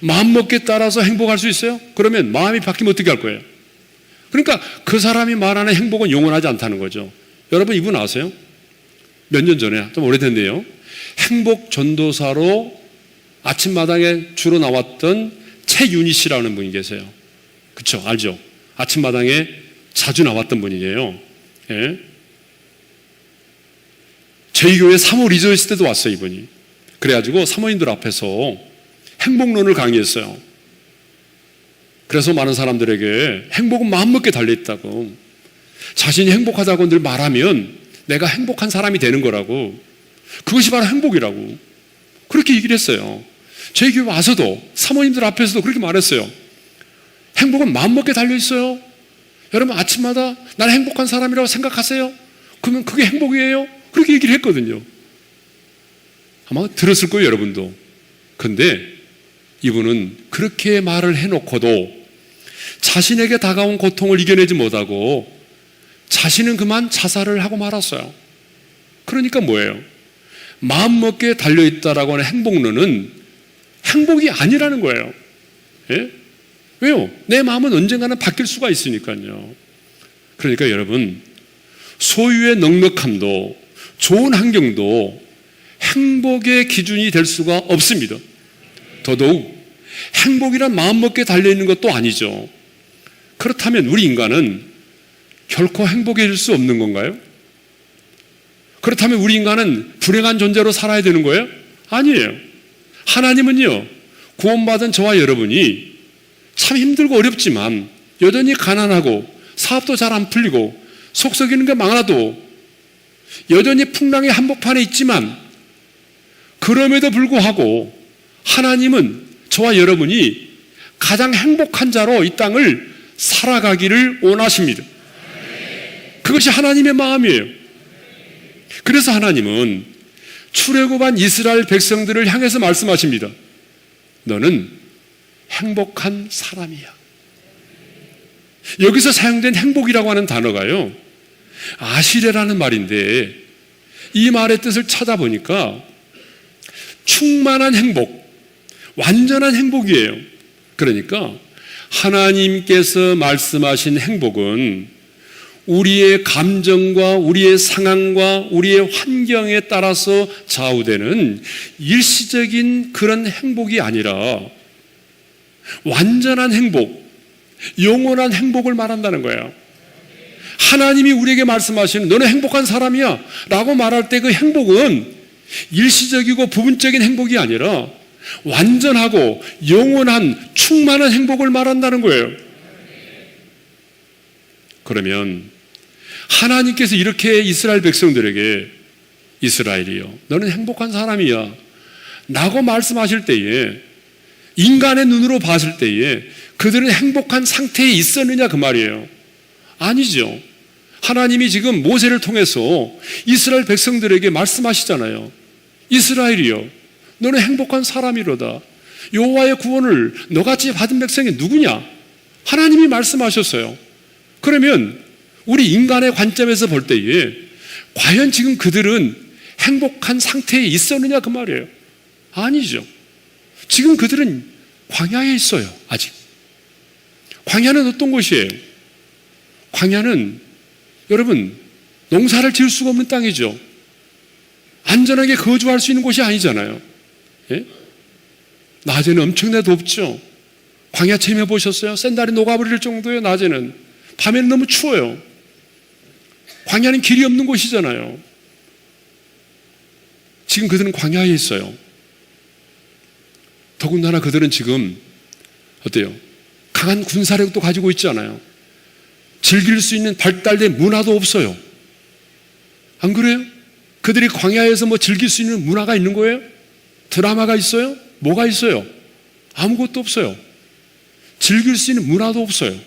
마음먹기에 따라서 행복할 수 있어요? 그러면 마음이 바뀌면 어떻게 할 거예요? 그러니까 그 사람이 말하는 행복은 영원하지 않다는 거죠. 여러분, 이분 아세요? 몇 년 전에, 좀 오래됐네요. 행복 전도사로 아침마당에 주로 나왔던 최윤희 씨라는 분이 계세요. 그쵸? 알죠? 아침마당에 자주 나왔던 분이에요. 예? 저희 교회 3호 리조이스 때도 왔어요, 이분이. 그래가지고 사모님들 앞에서 행복론을 강의했어요. 그래서 많은 사람들에게 행복은 마음먹기에 달려있다고. 자신이 행복하다고 늘 말하면 내가 행복한 사람이 되는 거라고, 그것이 바로 행복이라고 그렇게 얘기를 했어요. 저희 교회 와서도 사모님들 앞에서도 그렇게 말했어요. 행복은 마음먹기에 달려있어요. 여러분 아침마다 나는 행복한 사람이라고 생각하세요? 그러면 그게 행복이에요? 그렇게 얘기를 했거든요. 아마 들었을 거예요, 여러분도. 근데 이분은 그렇게 말을 해놓고도 자신에게 다가온 고통을 이겨내지 못하고 자신은 그만 자살을 하고 말았어요. 그러니까 뭐예요? 마음먹기에 달려있다라고 하는 행복론은 행복이 아니라는 거예요. 예? 왜요? 내 마음은 언젠가는 바뀔 수가 있으니까요. 그러니까 여러분, 소유의 넉넉함도 좋은 환경도 행복의 기준이 될 수가 없습니다. 더더욱 행복이란 마음먹기에 달려있는 것도 아니죠. 그렇다면 우리 인간은 결코 행복해질 수 없는 건가요? 그렇다면 우리 인간은 불행한 존재로 살아야 되는 거예요? 아니에요. 하나님은요, 구원받은 저와 여러분이 참 힘들고 어렵지만 여전히 가난하고 사업도 잘 안 풀리고 속 썩이는 게 많아도 여전히 풍랑의 한복판에 있지만 그럼에도 불구하고 하나님은 저와 여러분이 가장 행복한 자로 이 땅을 살아가기를 원하십니다. 그것이 하나님의 마음이에요. 그래서 하나님은 출애굽한 이스라엘 백성들을 향해서 말씀하십니다. 너는 행복한 사람이야. 여기서 사용된 행복이라고 하는 단어가요, 아시레라는 말인데 이 말의 뜻을 찾아보니까 충만한 행복, 완전한 행복이에요. 그러니까 하나님께서 말씀하신 행복은 우리의 감정과 우리의 상황과 우리의 환경에 따라서 좌우되는 일시적인 그런 행복이 아니라 완전한 행복, 영원한 행복을 말한다는 거예요. 하나님이 우리에게 말씀하시는 너는 행복한 사람이야 라고 말할 때 그 행복은 일시적이고 부분적인 행복이 아니라 완전하고 영원한 충만한 행복을 말한다는 거예요. 그러면 하나님께서 이렇게 이스라엘 백성들에게 이스라엘이요, 너는 행복한 사람이야 라고 말씀하실 때에 인간의 눈으로 봤을 때에 그들은 행복한 상태에 있었느냐 그 말이에요. 아니죠. 하나님이 지금 모세를 통해서 이스라엘 백성들에게 말씀하시잖아요. 이스라엘이요, 너는 행복한 사람이로다. 여호와의 구원을 너같이 받은 백성이 누구냐? 하나님이 말씀하셨어요. 그러면 우리 인간의 관점에서 볼 때에 과연 지금 그들은 행복한 상태에 있었느냐 그 말이에요. 아니죠. 지금 그들은 광야에 있어요. 아직. 광야는 어떤 곳이에요? 광야는 여러분 농사를 지을 수가 없는 땅이죠. 안전하게 거주할 수 있는 곳이 아니잖아요. 예? 낮에는 엄청나게 덥죠. 광야 체험해 보셨어요? 샌달이 녹아버릴 정도예요. 낮에는. 밤에는 너무 추워요. 광야는 길이 없는 곳이잖아요. 지금 그들은 광야에 있어요. 더군다나 그들은 지금 어때요? 강한 군사력도 가지고 있지 않아요. 즐길 수 있는 발달된 문화도 없어요. 안 그래요? 그들이 광야에서 뭐 즐길 수 있는 문화가 있는 거예요? 드라마가 있어요? 뭐가 있어요? 아무것도 없어요. 즐길 수 있는 문화도 없어요.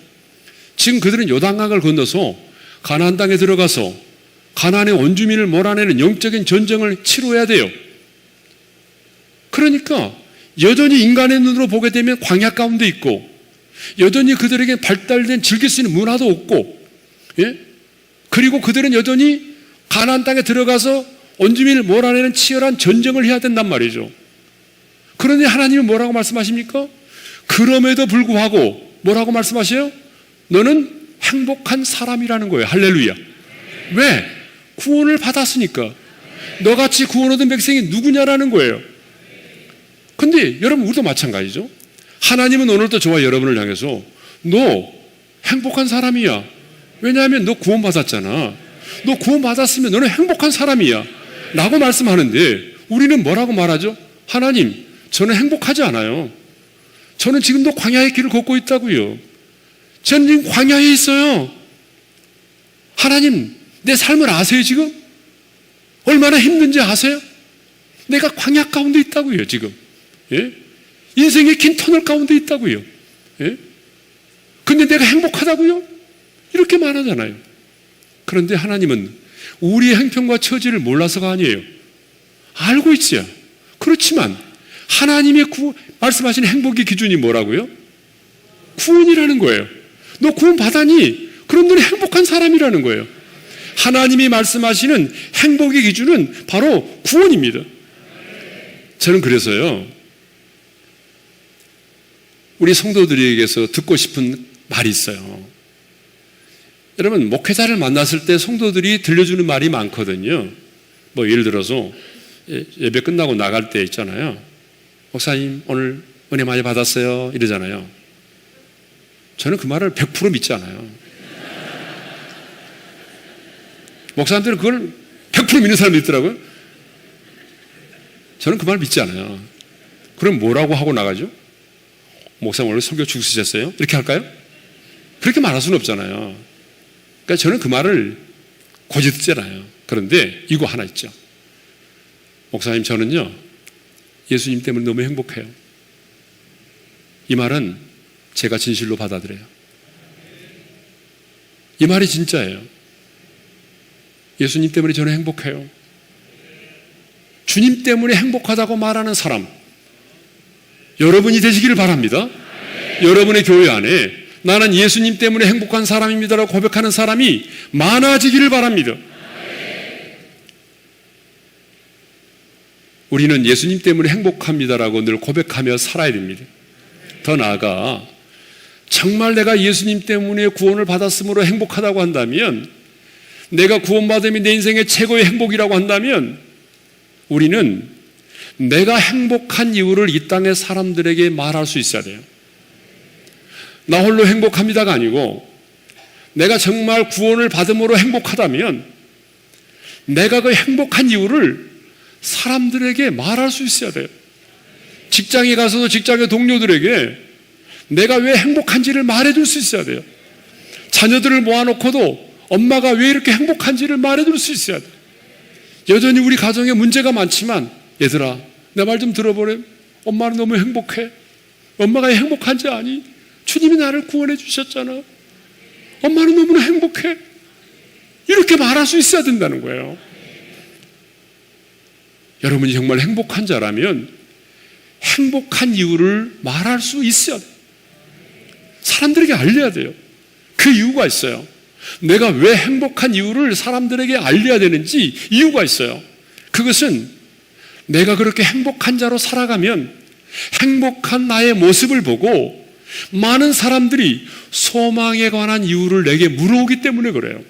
지금 그들은 요단강을 건너서 가나안 땅에 들어가서 가나안의 원주민을 몰아내는 영적인 전쟁을 치러야 돼요. 그러니까 여전히 인간의 눈으로 보게 되면 광야 가운데 있고 여전히 그들에게 발달된 즐길 수 있는 문화도 없고, 예? 그리고 그들은 여전히 가나안 땅에 들어가서 원주민을 몰아내는 치열한 전쟁을 해야 된단 말이죠. 그런데 하나님이 뭐라고 말씀하십니까? 그럼에도 불구하고 뭐라고 말씀하세요? 너는 행복한 사람이라는 거예요. 할렐루야. 왜? 구원을 받았으니까. 너같이 구원 얻은 백성이 누구냐라는 거예요. 근데 여러분 우리도 마찬가지죠. 하나님은 오늘도 저와 여러분을 향해서 너 행복한 사람이야. 왜냐하면 너 구원 받았잖아. 너 구원 받았으면 너는 행복한 사람이야 라고 말씀하는데 우리는 뭐라고 말하죠? 하나님, 저는 행복하지 않아요. 저는 지금도 광야의 길을 걷고 있다고요. 저는 지금 광야에 있어요. 하나님, 내 삶을 아세요, 지금? 얼마나 힘든지 아세요? 내가 광야 가운데 있다고요, 지금. 예? 인생의 긴 터널 가운데 있다고요. 예? 근데 내가 행복하다고요? 이렇게 말하잖아요. 그런데 하나님은 우리의 형편과 처지를 몰라서가 아니에요. 알고 있어요. 그렇지만 하나님의 말씀하신 행복의 기준이 뭐라고요? 구원이라는 거예요. 너 구원 받았니? 그럼 너는 행복한 사람이라는 거예요. 하나님이 말씀하시는 행복의 기준은 바로 구원입니다. 저는 그래서요, 우리 성도들에게서 듣고 싶은 말이 있어요. 여러분, 목회자를 만났을 때 성도들이 들려주는 말이 많거든요. 뭐 예를 들어서 예배 끝나고 나갈 때 있잖아요. 목사님, 오늘 은혜 많이 받았어요, 이러잖아요. 저는 그 말을 100% 믿지 않아요. 목사님들은 그걸 100% 믿는 사람이 있더라고요. 저는 그 말 믿지 않아요. 그럼 뭐라고 하고 나가죠? 목사님 오늘 설교 죽으셨어요? 이렇게 할까요? 그렇게 말할 수는 없잖아요. 그러니까 저는 그 말을 고지 듣잖아요. 그런데 이거 하나 있죠. 목사님, 저는요, 예수님 때문에 너무 행복해요. 이 말은 제가 진실로 받아들여요. 이 말이 진짜예요. 예수님 때문에 저는 행복해요. 주님 때문에 행복하다고 말하는 사람, 여러분이 되시기를 바랍니다. 여러분의 교회 안에 나는 예수님 때문에 행복한 사람입니다라고 고백하는 사람이 많아지기를 바랍니다. 우리는 예수님 때문에 행복합니다라고 늘 고백하며 살아야 됩니다. 더 나아가 정말 내가 예수님 때문에 구원을 받았으므로 행복하다고 한다면, 내가 구원받음이 내 인생의 최고의 행복이라고 한다면, 우리는 내가 행복한 이유를 이 땅의 사람들에게 말할 수 있어야 돼요. 나 홀로 행복합니다가 아니고, 내가 정말 구원을 받음으로 행복하다면 내가 그 행복한 이유를 사람들에게 말할 수 있어야 돼요. 직장에 가서도 직장의 동료들에게 내가 왜 행복한지를 말해줄 수 있어야 돼요. 자녀들을 모아놓고도 엄마가 왜 이렇게 행복한지를 말해줄 수 있어야 돼요. 여전히 우리 가정에 문제가 많지만, 얘들아, 내 말 좀 들어보래. 엄마는 너무 행복해. 엄마가 행복한지 아니? 주님이 나를 구원해 주셨잖아. 엄마는 너무나 행복해. 이렇게 말할 수 있어야 된다는 거예요. 여러분이 정말 행복한 자라면 행복한 이유를 말할 수 있어야 돼요. 사람들에게 알려야 돼요. 그 이유가 있어요. 내가 왜 행복한 이유를 사람들에게 알려야 되는지 이유가 있어요. 그것은 내가 그렇게 행복한 자로 살아가면 행복한 나의 모습을 보고 많은 사람들이 소망에 관한 이유를 내게 물어오기 때문에 그래요.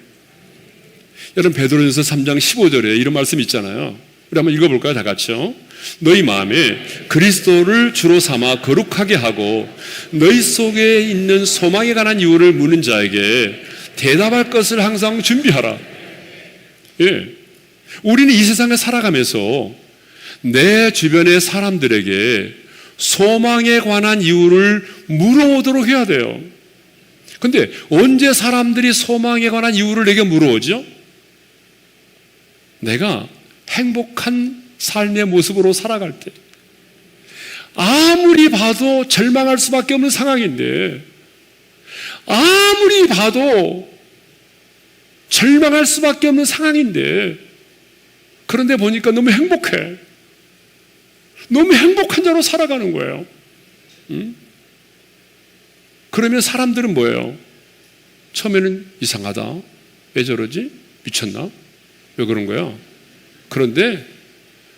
여러분, 베드로전서 3장 15절에 이런 말씀 있잖아요. 우리 한번 읽어볼까요? 다 같이요. 너희 마음에 그리스도를 주로 삼아 거룩하게 하고 너희 속에 있는 소망에 관한 이유를 묻는 자에게 대답할 것을 항상 준비하라. 예. 우리는 이 세상에 살아가면서 내 주변의 사람들에게 소망에 관한 이유를 물어오도록 해야 돼요. 근데 언제 사람들이 소망에 관한 이유를 내게 물어오죠? 내가 행복한 삶의 모습으로 살아갈 때, 아무리 봐도 절망할 수밖에 없는 상황인데, 아무리 봐도 절망할 수밖에 없는 상황인데, 그런데 보니까 너무 행복해. 너무 행복한 자로 살아가는 거예요. 그러면 사람들은 뭐예요? 처음에는 이상하다. 왜 저러지? 미쳤나? 왜 그런 거야? 그런데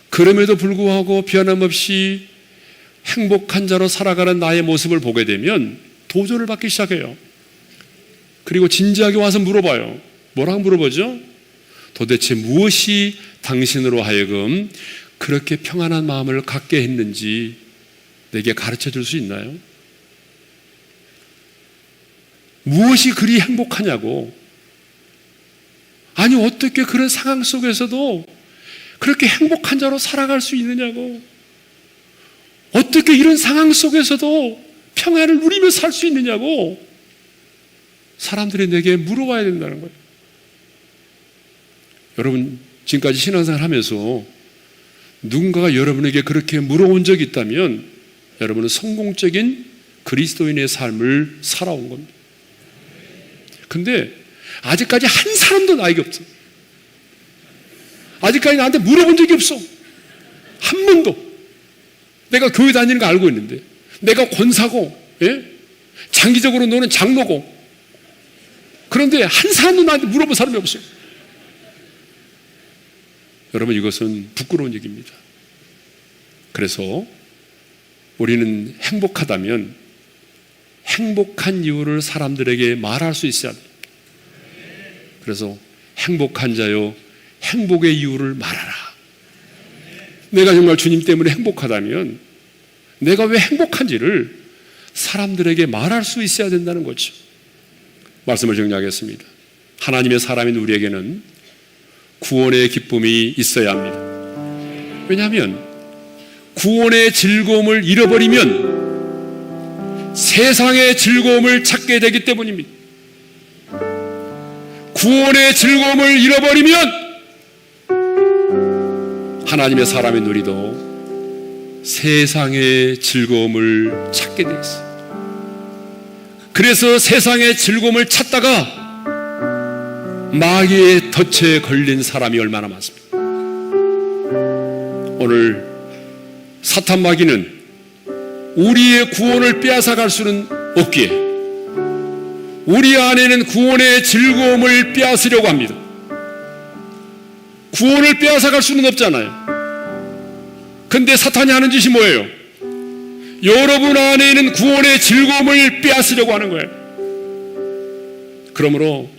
그럼에도 불구하고 변함없이 행복한 자로 살아가는 나의 모습을 보게 되면 도전을 받기 시작해요. 그리고 진지하게 와서 물어봐요. 뭐라고 물어보죠? 도대체 무엇이 당신으로 하여금 그렇게 평안한 마음을 갖게 했는지 내게 가르쳐 줄 수 있나요? 무엇이 그리 행복하냐고. 아니, 어떻게 그런 상황 속에서도 그렇게 행복한 자로 살아갈 수 있느냐고. 어떻게 이런 상황 속에서도 평안을 누리며 살 수 있느냐고 사람들이 내게 물어봐야 된다는 거예요. 여러분 지금까지 신앙생활 하면서 누군가가 여러분에게 그렇게 물어본 적이 있다면 여러분은 성공적인 그리스도인의 삶을 살아온 겁니다. 근데 아직까지 한 사람도 나에게 없어. 아직까지 나한테 물어본 적이 없어. 한 번도. 내가 교회 다니는 거 알고 있는데, 내가 권사고, 예? 장기적으로 너는 장로고, 그런데 한 사람도 나한테 물어본 사람이 없어요. 여러분, 이것은 부끄러운 얘기입니다. 그래서 우리는 행복하다면 행복한 이유를 사람들에게 말할 수 있어야 돼요. 그래서 행복한 자요, 행복의 이유를 말하라. 내가 정말 주님 때문에 행복하다면 내가 왜 행복한지를 사람들에게 말할 수 있어야 된다는 거죠. 말씀을 정리하겠습니다. 하나님의 사람인 우리에게는 구원의 기쁨이 있어야 합니다. 왜냐하면 구원의 즐거움을 잃어버리면 세상의 즐거움을 찾게 되기 때문입니다. 구원의 즐거움을 잃어버리면 하나님의 사람인 우리도 세상의 즐거움을 찾게 되어 있습니다. 그래서 세상의 즐거움을 찾다가 마귀의 덫에 걸린 사람이 얼마나 많습니까? 오늘 사탄 마귀는 우리의 구원을 빼앗아갈 수는 없기에 우리 안에는 구원의 즐거움을 빼앗으려고 합니다. 구원을 빼앗아갈 수는 없잖아요. 근데 사탄이 하는 짓이 뭐예요? 여러분 안에 있는 구원의 즐거움을 빼앗으려고 하는 거예요. 그러므로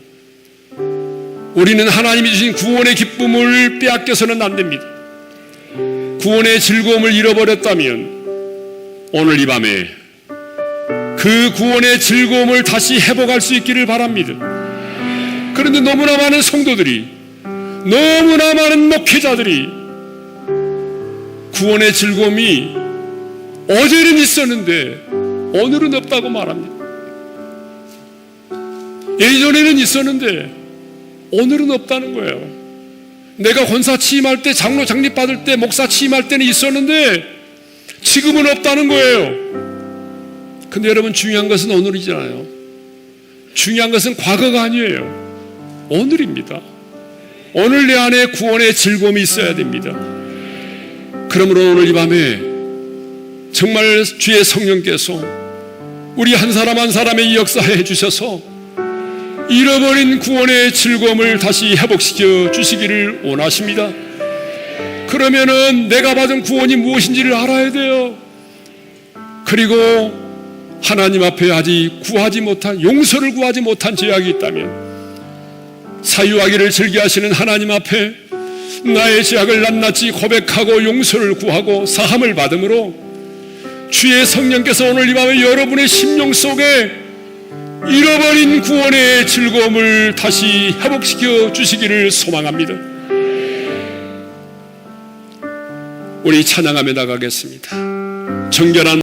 우리는 하나님이 주신 구원의 기쁨을 빼앗겨서는 안 됩니다. 구원의 즐거움을 잃어버렸다면 오늘 이 밤에 그 구원의 즐거움을 다시 회복할 수 있기를 바랍니다. 그런데 너무나 많은 성도들이, 너무나 많은 목회자들이 구원의 즐거움이 어제는 있었는데 오늘은 없다고 말합니다. 예전에는 있었는데 오늘은 없다는 거예요. 내가 권사 취임할 때, 장로 장립 받을 때, 목사 취임할 때는 있었는데 지금은 없다는 거예요. 근데 여러분, 중요한 것은 오늘이잖아요. 중요한 것은 과거가 아니에요. 오늘입니다. 오늘 내 안에 구원의 즐거움이 있어야 됩니다. 그러므로 오늘 이 밤에 정말 주의 성령께서 우리 한 사람 한 사람의 역사해 주셔서 잃어버린 구원의 즐거움을 다시 회복시켜 주시기를 원하십니다. 그러면은 내가 받은 구원이 무엇인지를 알아야 돼요. 그리고 하나님 앞에 아직 구하지 못한, 용서를 구하지 못한 죄악이 있다면 사유하기를 즐겨하시는 하나님 앞에 나의 죄악을 낱낱이 고백하고 용서를 구하고 사함을 받음으로 주의 성령께서 오늘 이 밤에 여러분의 심령 속에 잃어버린 구원의 즐거움을 다시 회복시켜 주시기를 소망합니다. 우리 찬양하며 나가겠습니다. 정결한